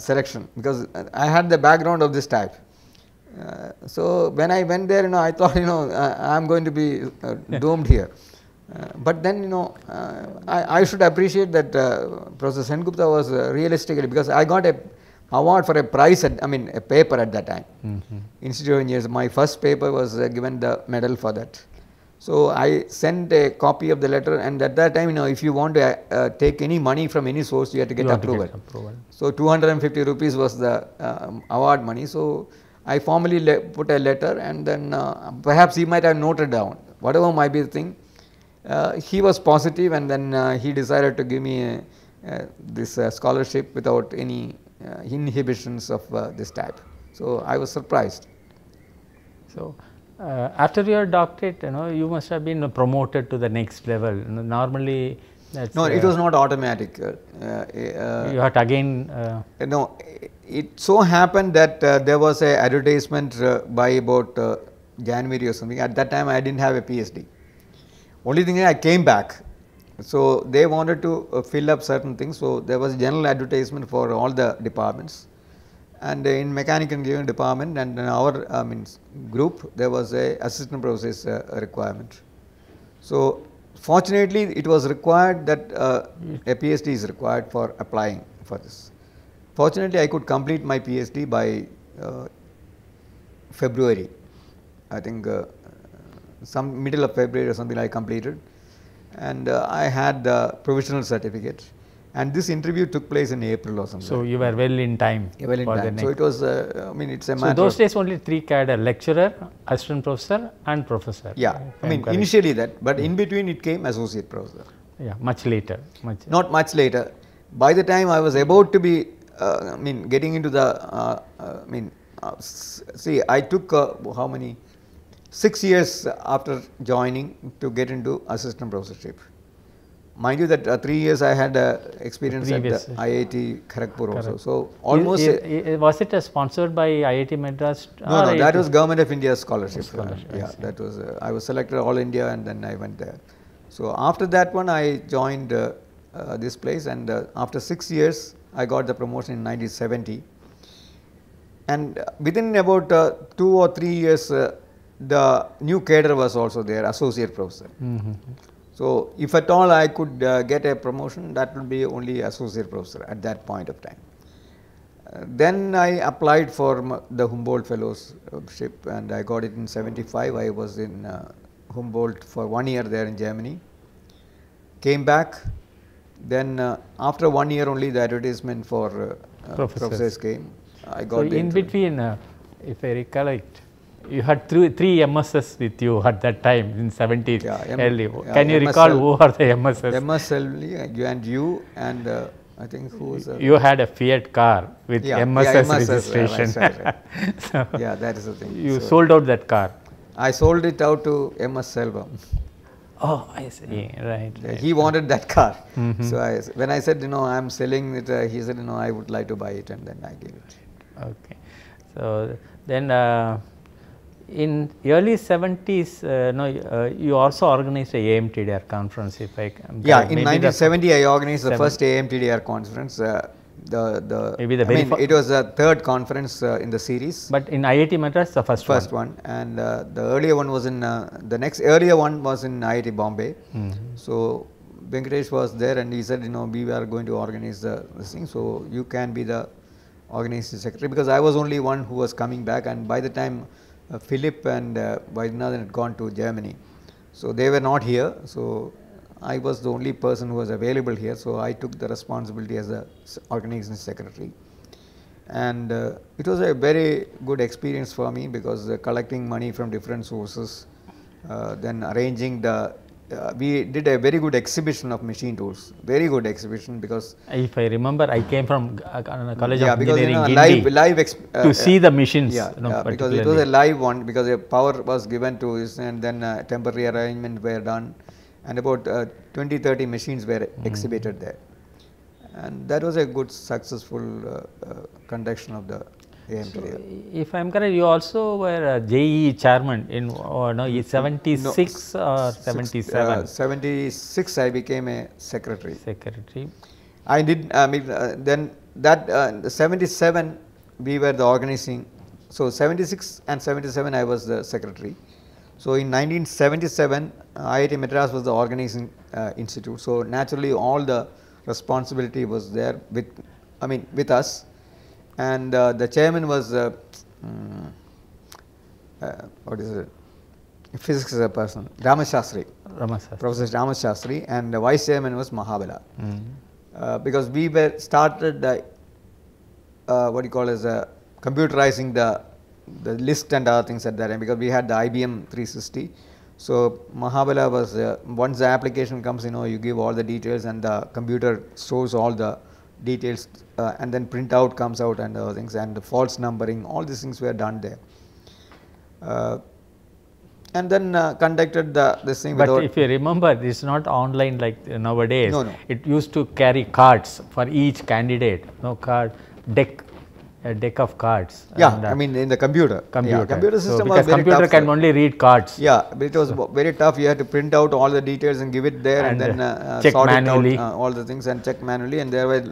selection because I had the background of this type. So, when I went there, I thought, I am going to be doomed here. But then, I should appreciate that Professor Sengupta was realistically, because I got a award for a prize, a paper at that time. Institute of Engineers, my first paper was given the medal for that. So, I sent a copy of the letter, and at that time, if you want to take any money from any source, you have to get approval. So, 250 rupees was the award money. So, I formally put a letter, and then perhaps he might have noted down whatever might be the thing. He was positive, and then he decided to give me this scholarship without any inhibitions of this type. So, I was surprised. So, after your doctorate, you must have been promoted to the next level. Normally, that's no, it was not automatic. You had to again. No, it so happened that there was a advertisement by about January or something. At that time, I didn't have a PhD. Only thing is, I came back. So, they wanted to fill up certain things. So, there was a general advertisement for all the departments. And in mechanical engineering department and in our group, there was a assistant professor's requirement. So, fortunately, it was required that a PhD is required for applying for this. Fortunately, I could complete my PhD by February. I think some middle of February or something I completed, and I had the provisional certificate. And this interview took place in April or something. So, you were well in time. Well in time. So, it was, it's a matter. So, those days only 3 cadre, lecturer, assistant professor and professor. Yeah, initially that, but in between it came associate professor. Yeah, much later. Not much later. By the time I was about to be, getting into the, see, I took how many? 6 years after joining to get into assistant professorship. Mind you that 3 years I had experience at the IIT Kharagpur also. So, almost. Was it sponsored by IIT Madras? No, that was Government of India scholarship. Yeah, that was, I was selected all India and then I went there. So, after that one I joined this place, and after 6 years I got the promotion in 1970. And within about 2 or 3 years, the new cadre was also there, associate professor. So, if at all I could get a promotion, that would be only associate professor at that point of time. Then I applied for the Humboldt Fellowship and I got it in 75. I was in Humboldt for 1 year there in Germany. Came back, then after 1 year only the advertisement for professors came. I got so in between, if I recollect, you had three MSs with you at that time in 70s early. Can you recall who are the MSs? MS and you and I think who was you had a Fiat car with MSs registration. Right. So yeah, that is the thing. You sold out that car. I sold it out to MS Selvam. Oh, I see. Right. He wanted that car. So when I said, I am selling it, he said, I would like to buy it, and then I gave it. Okay. So then in early 70s, you also organized a AMTDR conference, if I can. Yeah, in 1970 I organized the first AMTDR conference. It was the third conference in the series. But in IIT Madras, the first one. And the earlier one was in, the next earlier one was in IIT Bombay. So Venkatesh was there and he said, we are going to organize this thing. So you can be the organizing secretary, because I was only one who was coming back, and by the time Philip and Vaidyanathan had gone to Germany. So they were not here. So I was the only person who was available here. So I took the responsibility as the organizing secretary. And it was a very good experience for me, because collecting money from different sources, then arranging we did a very good exhibition of machine tools, very good exhibition, because if I remember, I came from College of because, Engineering to see the machines. Because it was a live one, because a power was given to it, and then temporary arrangements were done, and about 20-30 machines were exhibited there. And that was a good successful conduction of the AMTDR. So, if I am correct, you also were a JEE chairman in 76 or 77? 76 I became a secretary. I did, then that 77 we were the organizing. So 76 and 77 I was the secretary. So in 1977 IIT Madras was the organizing institute. So naturally all the responsibility was there with us. And the chairman was what is it? Physics person, Ramashastri, Professor Ramashastri, and the vice chairman was Mahabala. Because we were started what you call as computerizing the list and other things at that time, because we had the IBM 360. So Mahabala was once the application comes, you give all the details and the computer stores all the details, and then printout comes out and other things, and the false numbering, all these things were done there. And then conducted this thing. But if you remember, it is not online like nowadays. No. It used to carry cards for each candidate. A deck of cards. Yeah, in the computer. Yeah, computer system was very computer tough, can only read cards. Yeah, but it was very tough. You had to print out all the details and give it there, and then check sort manually. It out, all the things, and check manually. And there was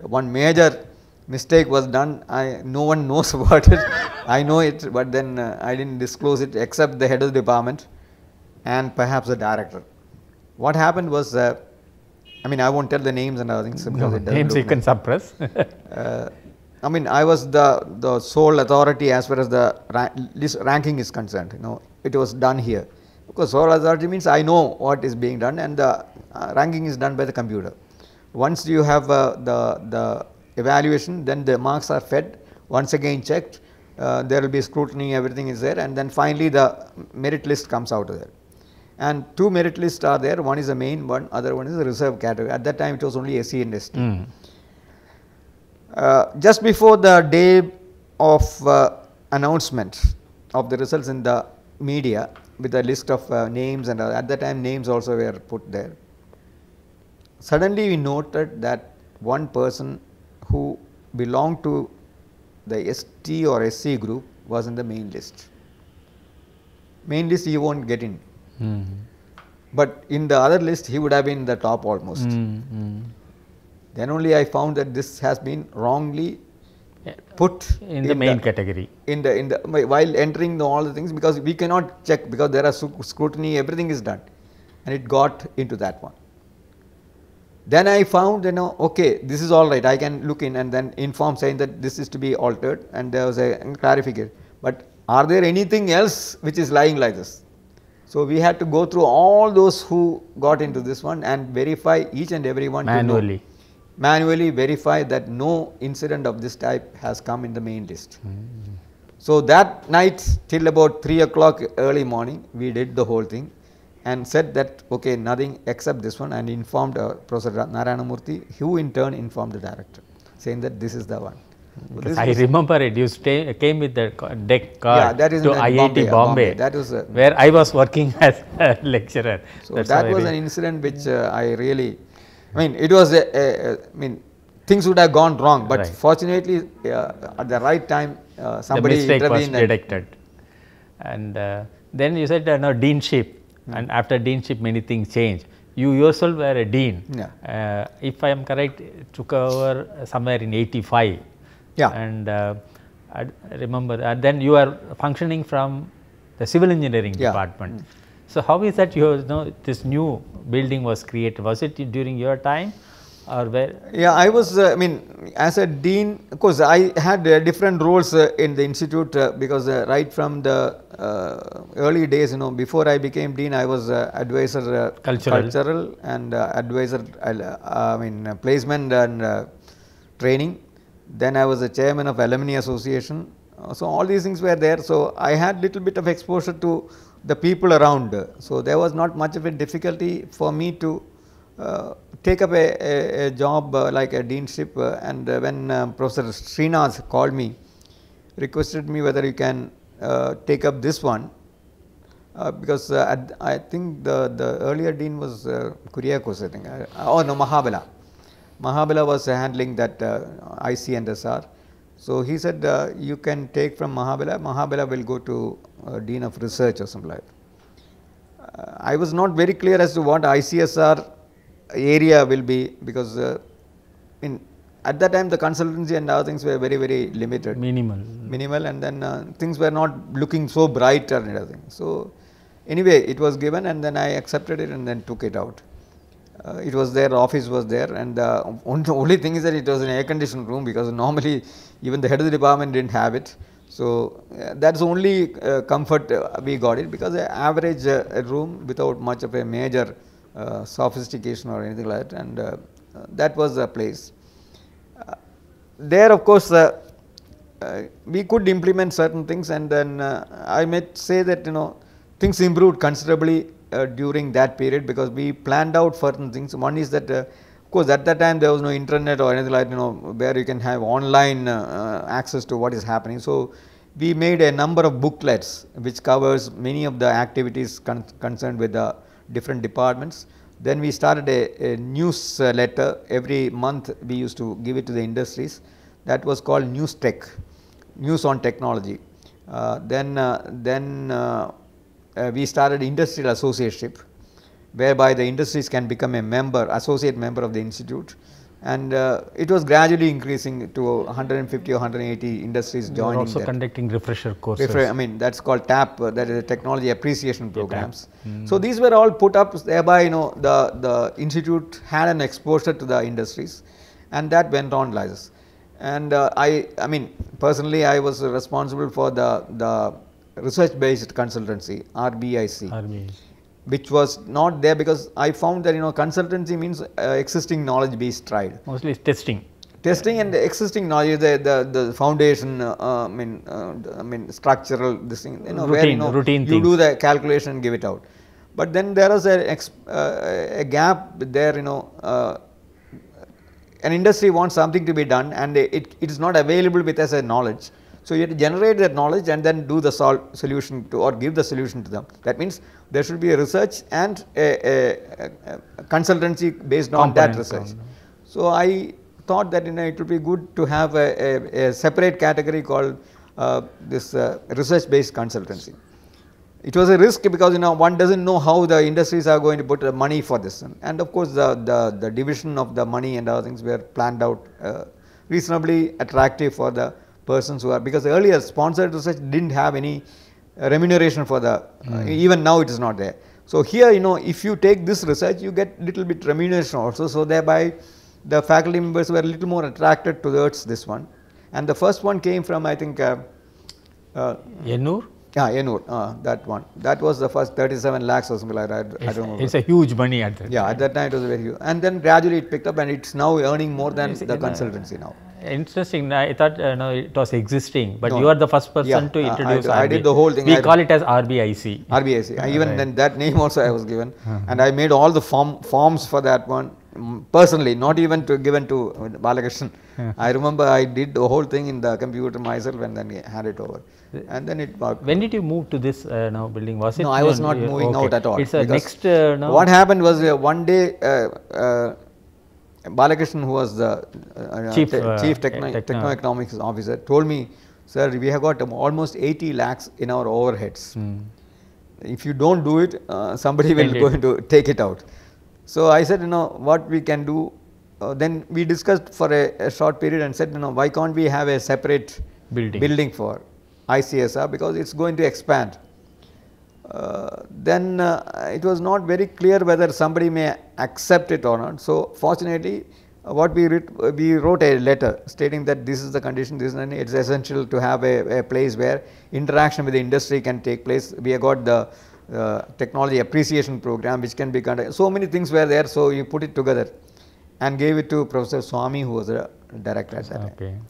one major mistake was done. No one knows about it. I know it, but then I didn't disclose it except the head of the department and perhaps the director. What happened was, I won't tell the names and other things, because names you can suppress. I was the sole authority as far as the ranking is concerned. It was done here. Because sole authority means I know what is being done, and the ranking is done by the computer. Once you have the evaluation, then the marks are fed, once again checked, there will be scrutiny, everything is there, and then finally the merit list comes out of there. And 2 merit lists are there, one is the main one, other one is the reserve category. At that time it was only SC and ST. Just before the day of announcement of the results in the media, with a list of names, and at that time names also were put there, suddenly we noted that one person who belonged to the ST or SC group was in the main list. Main list he won't get in, but in the other list he would have been the top almost. Then only I found that this has been wrongly put in the main category. While entering all the things, because we cannot check, because there are scrutiny, everything is done, and it got into that one. Then I found, okay, this is all right, I can look in and then inform saying that this is to be altered, and there was a clarification. But are there anything else which is lying like this? So we had to go through all those who got into this one and verify each and every one manually. Manually verify that no incident of this type has come in the main list. So that night till about 3 o'clock early morning, we did the whole thing and said that okay, nothing except this one, and informed Professor Narayanamurthy, who in turn informed the director, saying that this is the one. So I remember it, you came with the deck card that is to IIT Bombay, that was where I was working as a lecturer. So that was an incident which I really, it was things would have gone wrong, but fortunately at the right time somebody the mistake intervened. Was detected. And then you said deanship, and after deanship many things changed. You yourself were a dean. If I am correct, it took over somewhere in 85. And I remember then you are functioning from the civil engineering department. So how is that this new building was created? Was it during your time or where? I was as a dean, of course I had different roles in the institute, because right from the early days, before I became dean, I was advisor cultural and advisor placement and training. Then I was the chairman of Alumni Association. So all these things were there. So I had little bit of exposure to the people around. So there was not much of a difficulty for me to take up a job like a deanship. And when Professor Srinath called me, requested me whether you can take up this one, because I think the earlier dean was Kuriakos, I think. Mahabala. Mahabala was handling that IC and SR. So he said you can take from Mahabala. Mahabala will go to Dean of Research or something like that. I was not very clear as to what ICSR area will be, because at that time the consultancy and other things were very, very limited. Minimal, and then things were not looking so bright or anything. So anyway, it was given, and then I accepted it and then took it out. It was there, office was there, and the only thing is that it was an air conditioned room, because normally even the head of the department didn't have it. So that's the only comfort we got it, because an average room without much of a major sophistication or anything like that, and that was the place. There of course we could implement certain things, and then I might say that things improved considerably during that period, because we planned out certain things. One is that of course at that time there was no internet or anything like where you can have online access to what is happening. So we made a number of booklets which covers many of the activities concerned with the different departments. Then we started a newsletter. Every month we used to give it to the industries. That was called News Tech, News on Technology. We started industrial associateship, whereby the industries can become a member, associate member of the institute, and it was gradually increasing to 150 or 180 industries joining. Also conducting refresher courses. That's called TAP, that is Technology Appreciation Programs. So these were all put up, thereby the institute had an exposure to the industries, and that went on like this. And personally I was responsible for the research based consultancy, RBIC, which was not there, because I found that consultancy means existing knowledge be tried. Mostly testing and existing knowledge, the foundation, structural this thing, routine you do the calculation and give it out. But then there is a gap there. An industry wants something to be done, and it is not available with us as knowledge. So you have to generate that knowledge and then do the solution to, or give the solution to them. That means there should be a research and a consultancy based on that research. So I thought that it would be good to have a separate category called this research based consultancy. it was a risk because one does not know how the industries are going to put the money for this, and of course the division of the money and other things were planned out reasonably attractive for the persons who are, because earlier sponsored research did not have any remuneration for the even now it is not there. So here if you take this research you get little bit remuneration also, so thereby the faculty members were a little more attracted towards this one, and the first one came from I think Yennur? Yeah, Yennur, that one. That was the first 37 lakhs or something like that. I don't know. It's a huge money at that time. At that time it was very huge. And then gradually it picked up and it's now earning more than the consultancy now. Interesting. I thought it was existing, but you are the first person to introduce I did the whole thing. We call it as RBIC. RBIC. Even then that name also I was given. And I made all the forms for that one personally, not even given to Balakrishnan. I remember I did the whole thing in the computer myself and then hand it over. And then it worked. When did you move to this building? Was it? No, I was not moving out at all. It's a next. What happened was one day Balakrishnan, who was the chief techno-economics officer, told me, sir, we have got almost 80 lakhs in our overheads. If you don't do it, somebody will going to take it out. So I said, what we can do. Then we discussed for a short period and said, why can't we have a separate building for ICSR, because it's going to expand. Then it was not very clear whether somebody may accept it or not. So fortunately, what we wrote a letter stating that this is the condition, it's essential to have a place where interaction with the industry can take place. We have got the technology appreciation program which can be conducted. So many things were there, so you put it together and gave it to Professor Swami, who was the director at that time.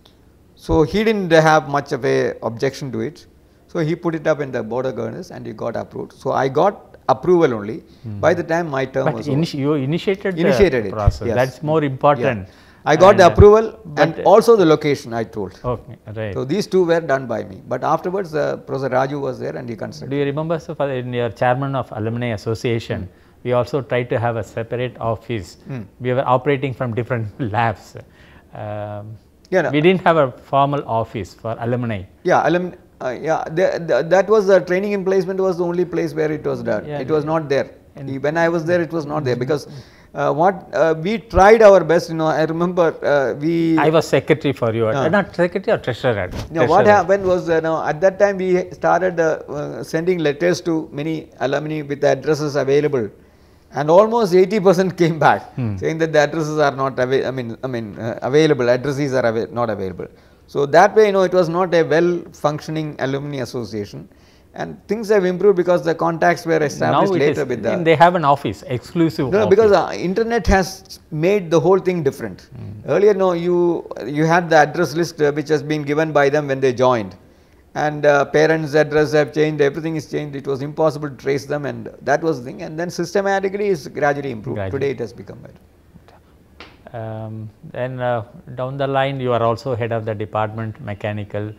So he didn't have much of a objection to it. So he put it up in the board of governors and it got approved. So I got approval only by the time my term was over. You initiated the process. Yes. That's more important. I got the approval and also the location I told. Okay, right. So these two were done by me. But afterwards Professor Raju was there and he consulted. Do you remember, so in your chairman of Alumni Association, we also tried to have a separate office. We were operating from different labs. We didn't have a formal office for alumni. That was the training and placement was the only place where it was done. It was not there. When I was there, it was not there because we tried our best. I remember I was secretary for you, not secretary or treasurer. What happened was at that time we started sending letters to many alumni with the addresses available. And almost 80% came back saying that the addresses are not available, addresses are not available. So that way, it was not a well functioning alumni association, and things have improved because the contacts were established later with the. They have an office, exclusive. No, because internet has made the whole thing different. Earlier, you had the address list which has been given by them when they joined. And parents' address have changed, everything is changed, it was impossible to trace them, and that was the thing, and then systematically it's gradually improved. Today it has become better. Then down the line you are also head of the department mechanical,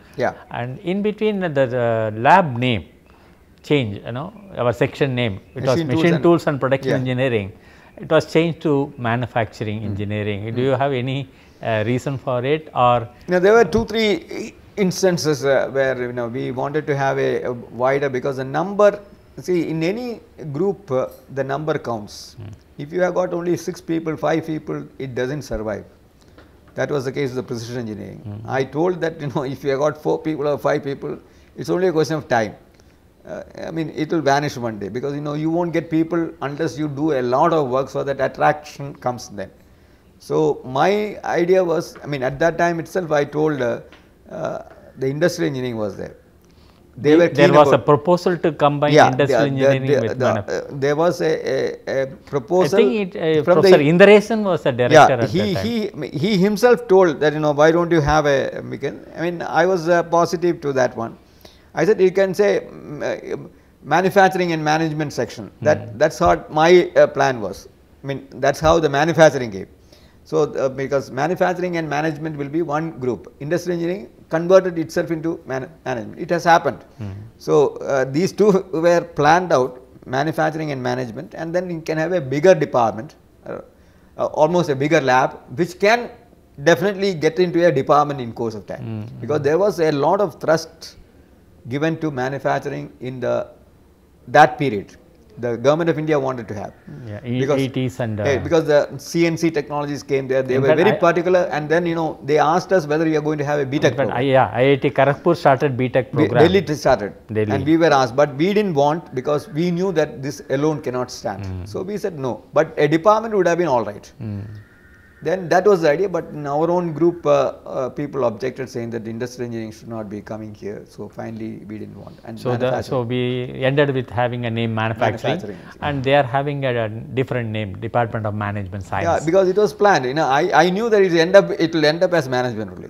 and in between the lab name change, our section name, it was machine tools and production engineering, it was changed to manufacturing engineering. Do you have any reason for it, or? There were 2-3 instances where we wanted to have a wider, because the number, see, in any group the number counts. If you have got only 6 people, 5 people, it doesn't survive. That was the case with the precision engineering. I told that if you have got 4 people or 5 people, it's only a question of time. It will vanish one day, because you won't get people unless you do a lot of work, so that attraction comes then. So my idea was, at that time itself I told the industrial engineering was there. There was a proposal to combine industrial engineering with manufacturing. There was a proposal. I think Professor Indaresan was the director at that time. He himself told that why don't you have a I was positive to that one. I said you can say manufacturing and management section. That's what my plan was. That's how the manufacturing came. So because manufacturing and management will be one group, industrial engineering converted itself into management. It has happened. So these two were planned out, manufacturing and management, and then you can have a bigger department, almost a bigger lab, which can definitely get into a department in course of time. Because there was a lot of thrust given to manufacturing in the that period. The government of India wanted to have. Yeah, because, 80s and because the CNC technologies came there, they were very particular, and then they asked us whether we are going to have a B.Tech program. Yeah, IIT Kharagpur started B.Tech program. Delhi started, and we were asked, but we didn't want, because we knew that this alone cannot stand. So we said no, but a department would have been all right. Then that was the idea, but in our own group, people objected, saying that industrial engineering should not be coming here. So finally, we didn't want. And so we ended with having a name manufacturing, and they are having a different name, Department of Management Science. Yeah, because it was planned. I knew that it will end up as management only.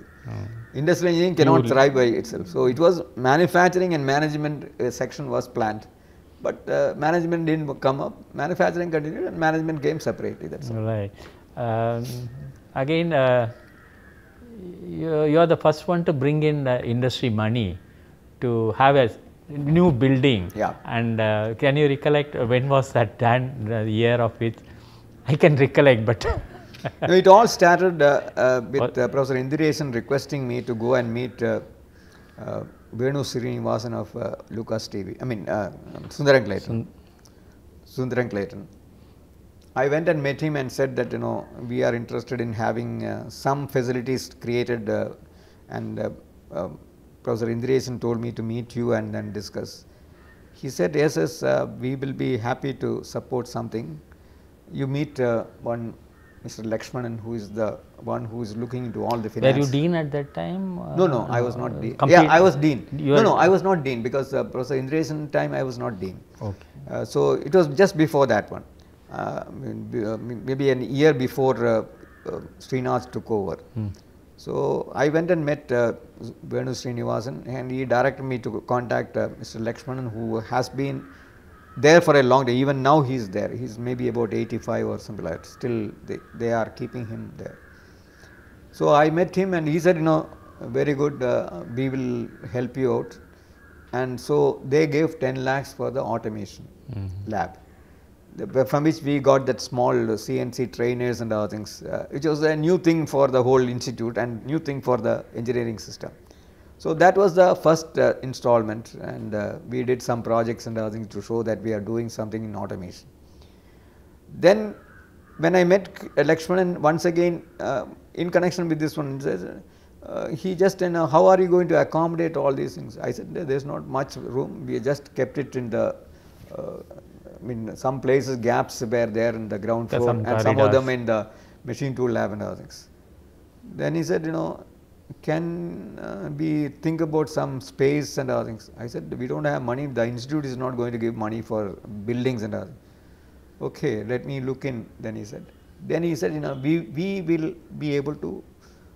Industrial engineering cannot thrive by itself. So it was manufacturing and management section was planned, but management didn't come up. Manufacturing continued, and management came separately. That's all. Right. Again, you are the first one to bring in industry money to have a new building. Yeah. And can you recollect when was that done, the year of which? I can recollect, but no, it all started with Professor Indiresan requesting me to go and meet Venu Srinivasan of Lucas TV. I mean Sundaram Clayton. Sundaram Clayton. I went and met him and said that we are interested in having some facilities created, and Professor Indiresan told me to meet you and then discuss. He said, yes, we will be happy to support something. You meet one Mr. Lakshmanan, who is the one who is looking into all the finance. Were you dean at that time? No, I was not dean. Yeah, I was dean. No, I was not dean, because Professor Indiresan time I was not dean. Okay. So it was just before that one. Maybe a year before Srinath took over. So I went and met Venu Srinivasan, and he directed me to contact Mr. Lakshmanan, who has been there for a long time. Even now he is there. He is maybe about 85 or something like that. Still they are keeping him there. So I met him, and he said, very good, we will help you out. And so they gave 10 lakhs for the automation lab, from which we got that small CNC trainers and other things, which was a new thing for the whole institute and new thing for the engineering system. So that was the first installment, and we did some projects and other things to show that we are doing something in automation. Then when I met Lakshmanan once again in connection with this one, he just how are you going to accommodate all these things? I said, there is not much room, we just kept it in the some places gaps were there in the ground floor, and some of them in the machine tool lab and other things. Then he said, can we think about some space and other things? I said, we don't have money, the institute is not going to give money for buildings and other. Okay, let me look in, then he said. We will be able to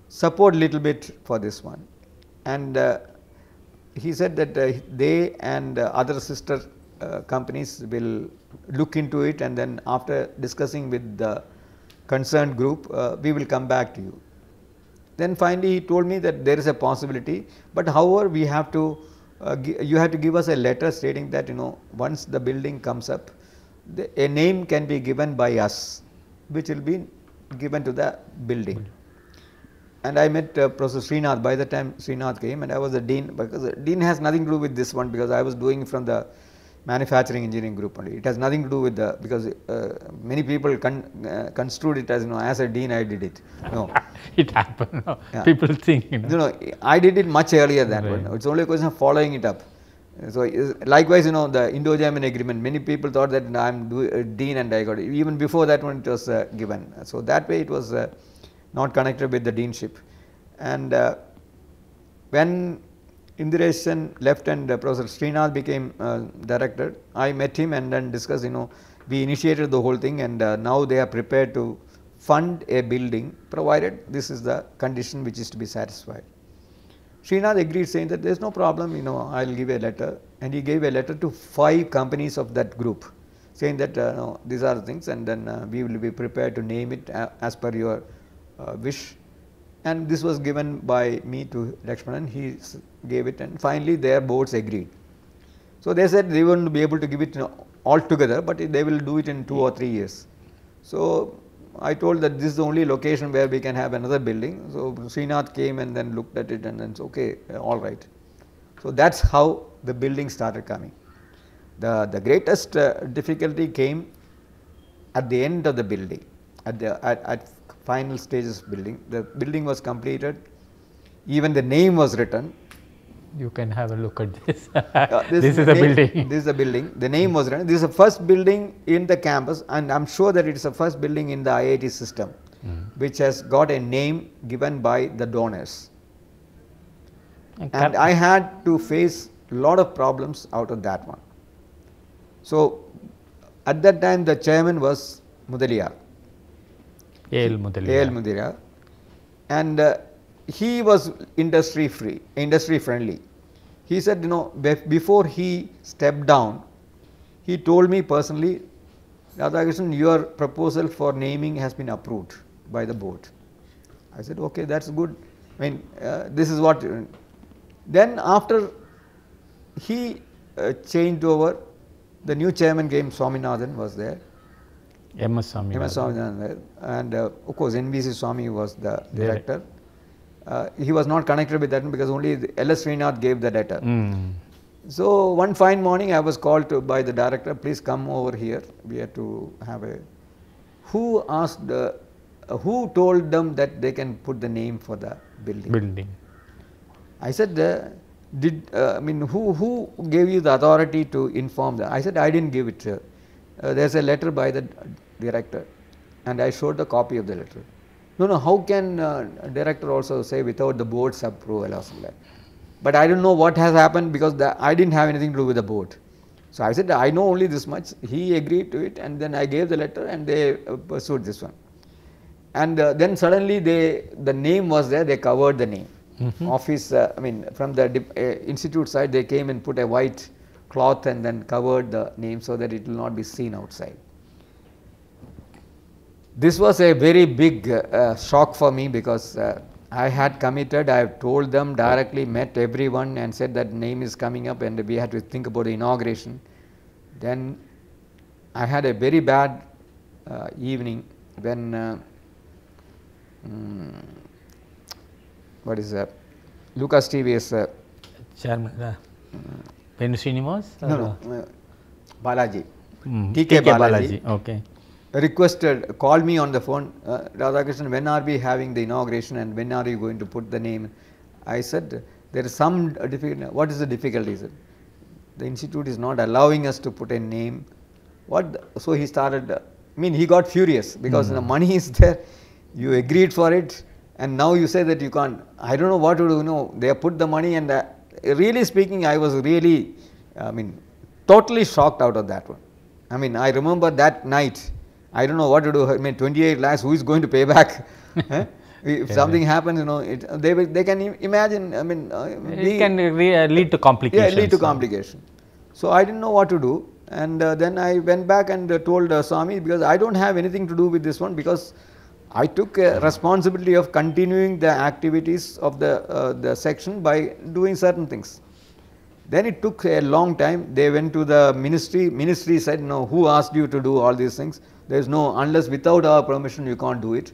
support little bit for this one. And he said that they and other sister companies will look into it, and then after discussing with the concerned group, we will come back to you. Then finally he told me that there is a possibility, but however we have to, you have to give us a letter stating that once the building comes up, a name can be given by us, which will be given to the building. And I met Professor Srinath. By the time Srinath came, and I was the dean, because the dean has nothing to do with this one, because I was doing from the manufacturing engineering group only. It has nothing to do with the, because many people construed it as a dean I did it. No. It happened. No. Yeah. People think. No, I did it much earlier than that one. It's only a question of following it up. So likewise, the Indo-German agreement, many people thought that I am dean and I got it. Even before that one it was given. So that way it was not connected with the deanship. And when Indiresan left and Professor Srinath became director, I met him and then discussed, we initiated the whole thing, and now they are prepared to fund a building, provided this is the condition which is to be satisfied. Srinath agreed, saying that there is no problem, I will give a letter, and he gave a letter to 5 companies of that group, saying that no, these are the things, and then we will be prepared to name it as per your wish. And this was given by me to Lakshmanan. He gave it, and finally their boards agreed. So they said they won't be able to give it all together, but they will do it in 2 or 3 years. So I told that this is the only location where we can have another building. So Srinath came and then looked at it, and then said, okay, all right. So that's how the building started coming. The greatest difficulty came at the end of the building, at final stages of building. The building was completed, even the name was written. You can have a look at this. This is a building. This is a building. The name was written. This is the first building in the campus, and I am sure that it is the first building in the IIT system which has got a name given by the donors. And I had to face a lot of problems out of that one. So, at that time the chairman was Mudaliar. A.L. Mudaliar. And he was industry friendly. He said, before he stepped down, he told me personally, Radhakrishnan, your proposal for naming has been approved by the board. I said, okay, that's good. I mean, this is what. Then after he changed over, the new chairman came, Swaminathan was there. M.S. Swaminathan, and of course NBC Swami was the director. He was not connected with that because only L.S. Srinath gave the letter. So one fine morning I was called by the director, please come over here. We had to have a. Who asked? Who told them that they can put the name for the building? I said, who gave you the authority to inform that? I said, I didn't give it. There's a letter by the director, and I showed the copy of the letter. No, how can director also say without the board's approval or something like that? But I don't know what has happened because I didn't have anything to do with the board. So I said, I know only this much. He agreed to it, and then I gave the letter, and they pursued this one. And then suddenly the name was there, they covered the name. Office, from the institute side, they came and put a white cloth and then covered the name so that it will not be seen outside. This was a very big shock for me because I had committed, I have told them directly, met everyone and said that name is coming up and we had to think about the inauguration. Then I had a very bad evening when what is that? Lucas TVS Chairman Venu Srinivas? No, Balaji. T.K. Balaji. Okay. Requested, called me on the phone, Radhakrishnan, when are we having the inauguration and when are you going to put the name? I said, there is some difficulty. What is the difficulty? He said, the institute is not allowing us to put a name. So he started, he got furious because the money is there, you agreed for it, and now you say that you can't. I don't know what to do. They have put the money, and really speaking, I was really, totally shocked out of that one. I remember that night, I don't know what to do. 28 lakhs, who is going to pay back? If something happens, they can imagine. It can lead to complications. Yeah, lead to complication. So I didn't know what to do, and then I went back and told Swami, because I don't have anything to do with this one, because I took a responsibility of continuing the activities of the section by doing certain things. Then it took a long time. They went to the ministry. Ministry said, no, who asked you to do all these things? There is no, unless without our permission you can't do it.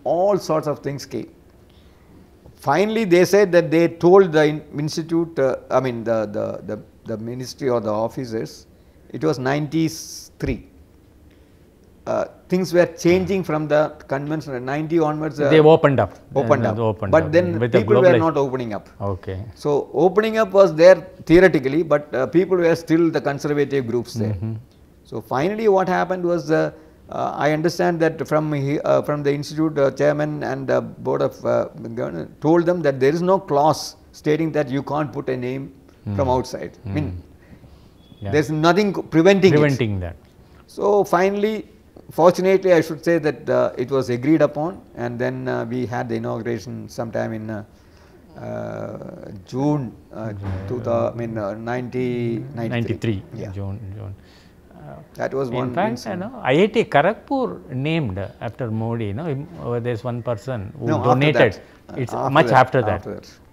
All sorts of things came. Finally, they said that they told the institute, the ministry or the officers, it was 93. Things were changing from the convention. 90 onwards. They opened up. But then people were not opening up. Okay. So opening up was there theoretically, but people were still the conservative groups there. So finally, what happened was, I understand that from the institute chairman and the board of governors told them that there is no clause stating that you can't put a name from outside. There is nothing preventing that. So finally, fortunately, I should say that it was agreed upon, and then we had the inauguration sometime in June 1993. Yeah. June. That was one. In fact, IIT Kharagpur named after Modi. There's one person who donated. It's after that.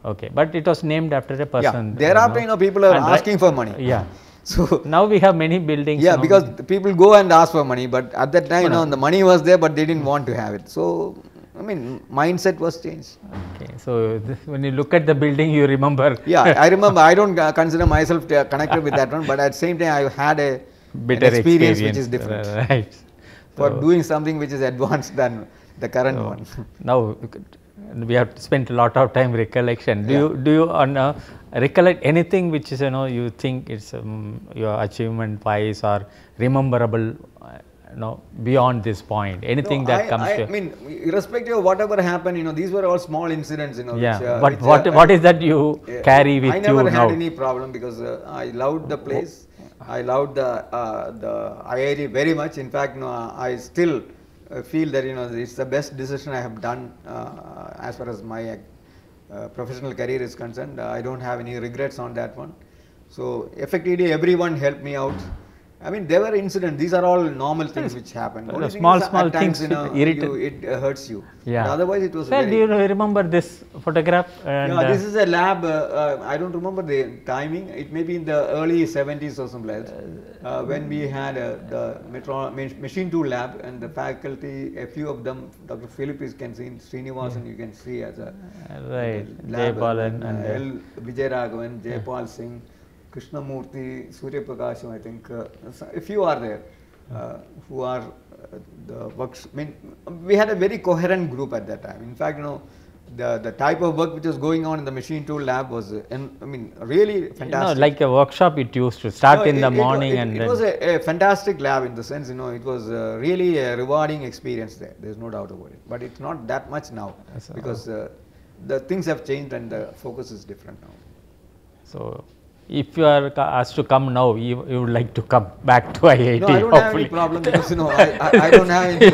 Okay, but it was named after a person. Yeah. Thereafter, people are asking for money. Yeah. So now we have many buildings. Yeah, because people go and ask for money, but at that time, the money was there, but they didn't want to have it. So I mean, mindset was changed. Okay, so when you look at the building, you remember. Yeah, I remember. I don't consider myself connected with that one, but at the same time, I had an experience which is different. Right. For doing something which is advanced than the current one. Now we have spent a lot of time recollection. Do you recollect anything which is you think it's your achievement wise or rememberable beyond this point? Anything that comes to? I mean, irrespective of whatever happened, these were all small incidents. Yeah. What is that you carry with you now? I never had any problem because I loved the place. I loved the IIT very much. In fact, I still feel that it's the best decision I have done as far as my professional career is concerned. I don't have any regrets on that one. So effectively, everyone helped me out. I mean, there were incidents. These are all normal things which happen. Small things it hurts you. Yeah. But otherwise, it was. Sir, do you remember this photograph? This is a lab. I don't remember the timing. It may be in the early 70s or something like that. When we had the machine tool lab, and the faculty, a few of them, Dr. Philip is can see, Srinivasan you can see as a lab, Jaypalan and L. Vijayaraghavan, Jaypal Singh, Krishnamurthy, Surya Prakasham, I think a few are there who are the works. I mean, we had a very coherent group at that time. In fact, the type of work which was going on in the machine tool lab was, really fantastic. Like a workshop it used to start in the morning it was a fantastic lab in the sense, it was really a rewarding experience there. There's no doubt about it. But it's not that much now because the things have changed and the focus is different now. So, if you are asked to come now, you would like to come back to IIT. No, I don't have any problem because I don't have any.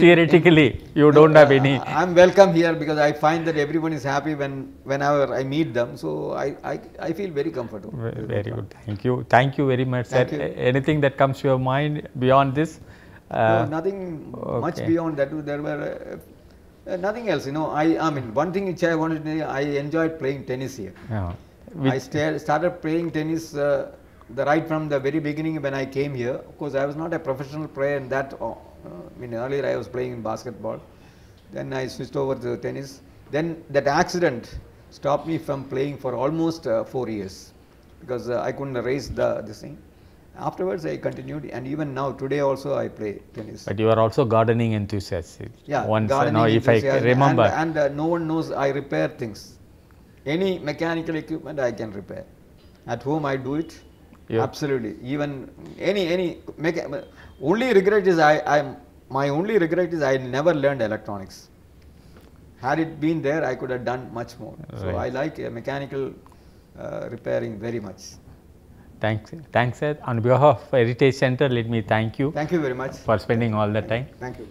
Theoretically, you don't have any. I'm welcome here because I find that everyone is happy whenever I meet them. So I feel very comfortable. Very good. Thank you very much, sir. Anything that comes to your mind beyond this? No, nothing much beyond that. There were nothing else. I mean, one thing which I wanted to say, I enjoyed playing tennis here. Yeah. I started playing tennis right from the very beginning when I came here. Of course, I was not a professional player in that. Earlier I was playing in basketball. Then I switched over to tennis. Then that accident stopped me from playing for almost 4 years because I couldn't raise this thing. Afterwards, I continued, and even now, today also, I play tennis. But you are also gardening enthusiast. Yeah, once gardening enthusiast. If I remember. And no one knows I repair things. Any mechanical equipment I can repair. At home I do it. Yep. Absolutely. Even any only regret is my only regret is I never learned electronics. Had it been there, I could have done much more. Right. So I like mechanical repairing very much. Thanks, sir. On behalf of Heritage Center, let me thank you. Thank you very much. For spending all the time. Thank you.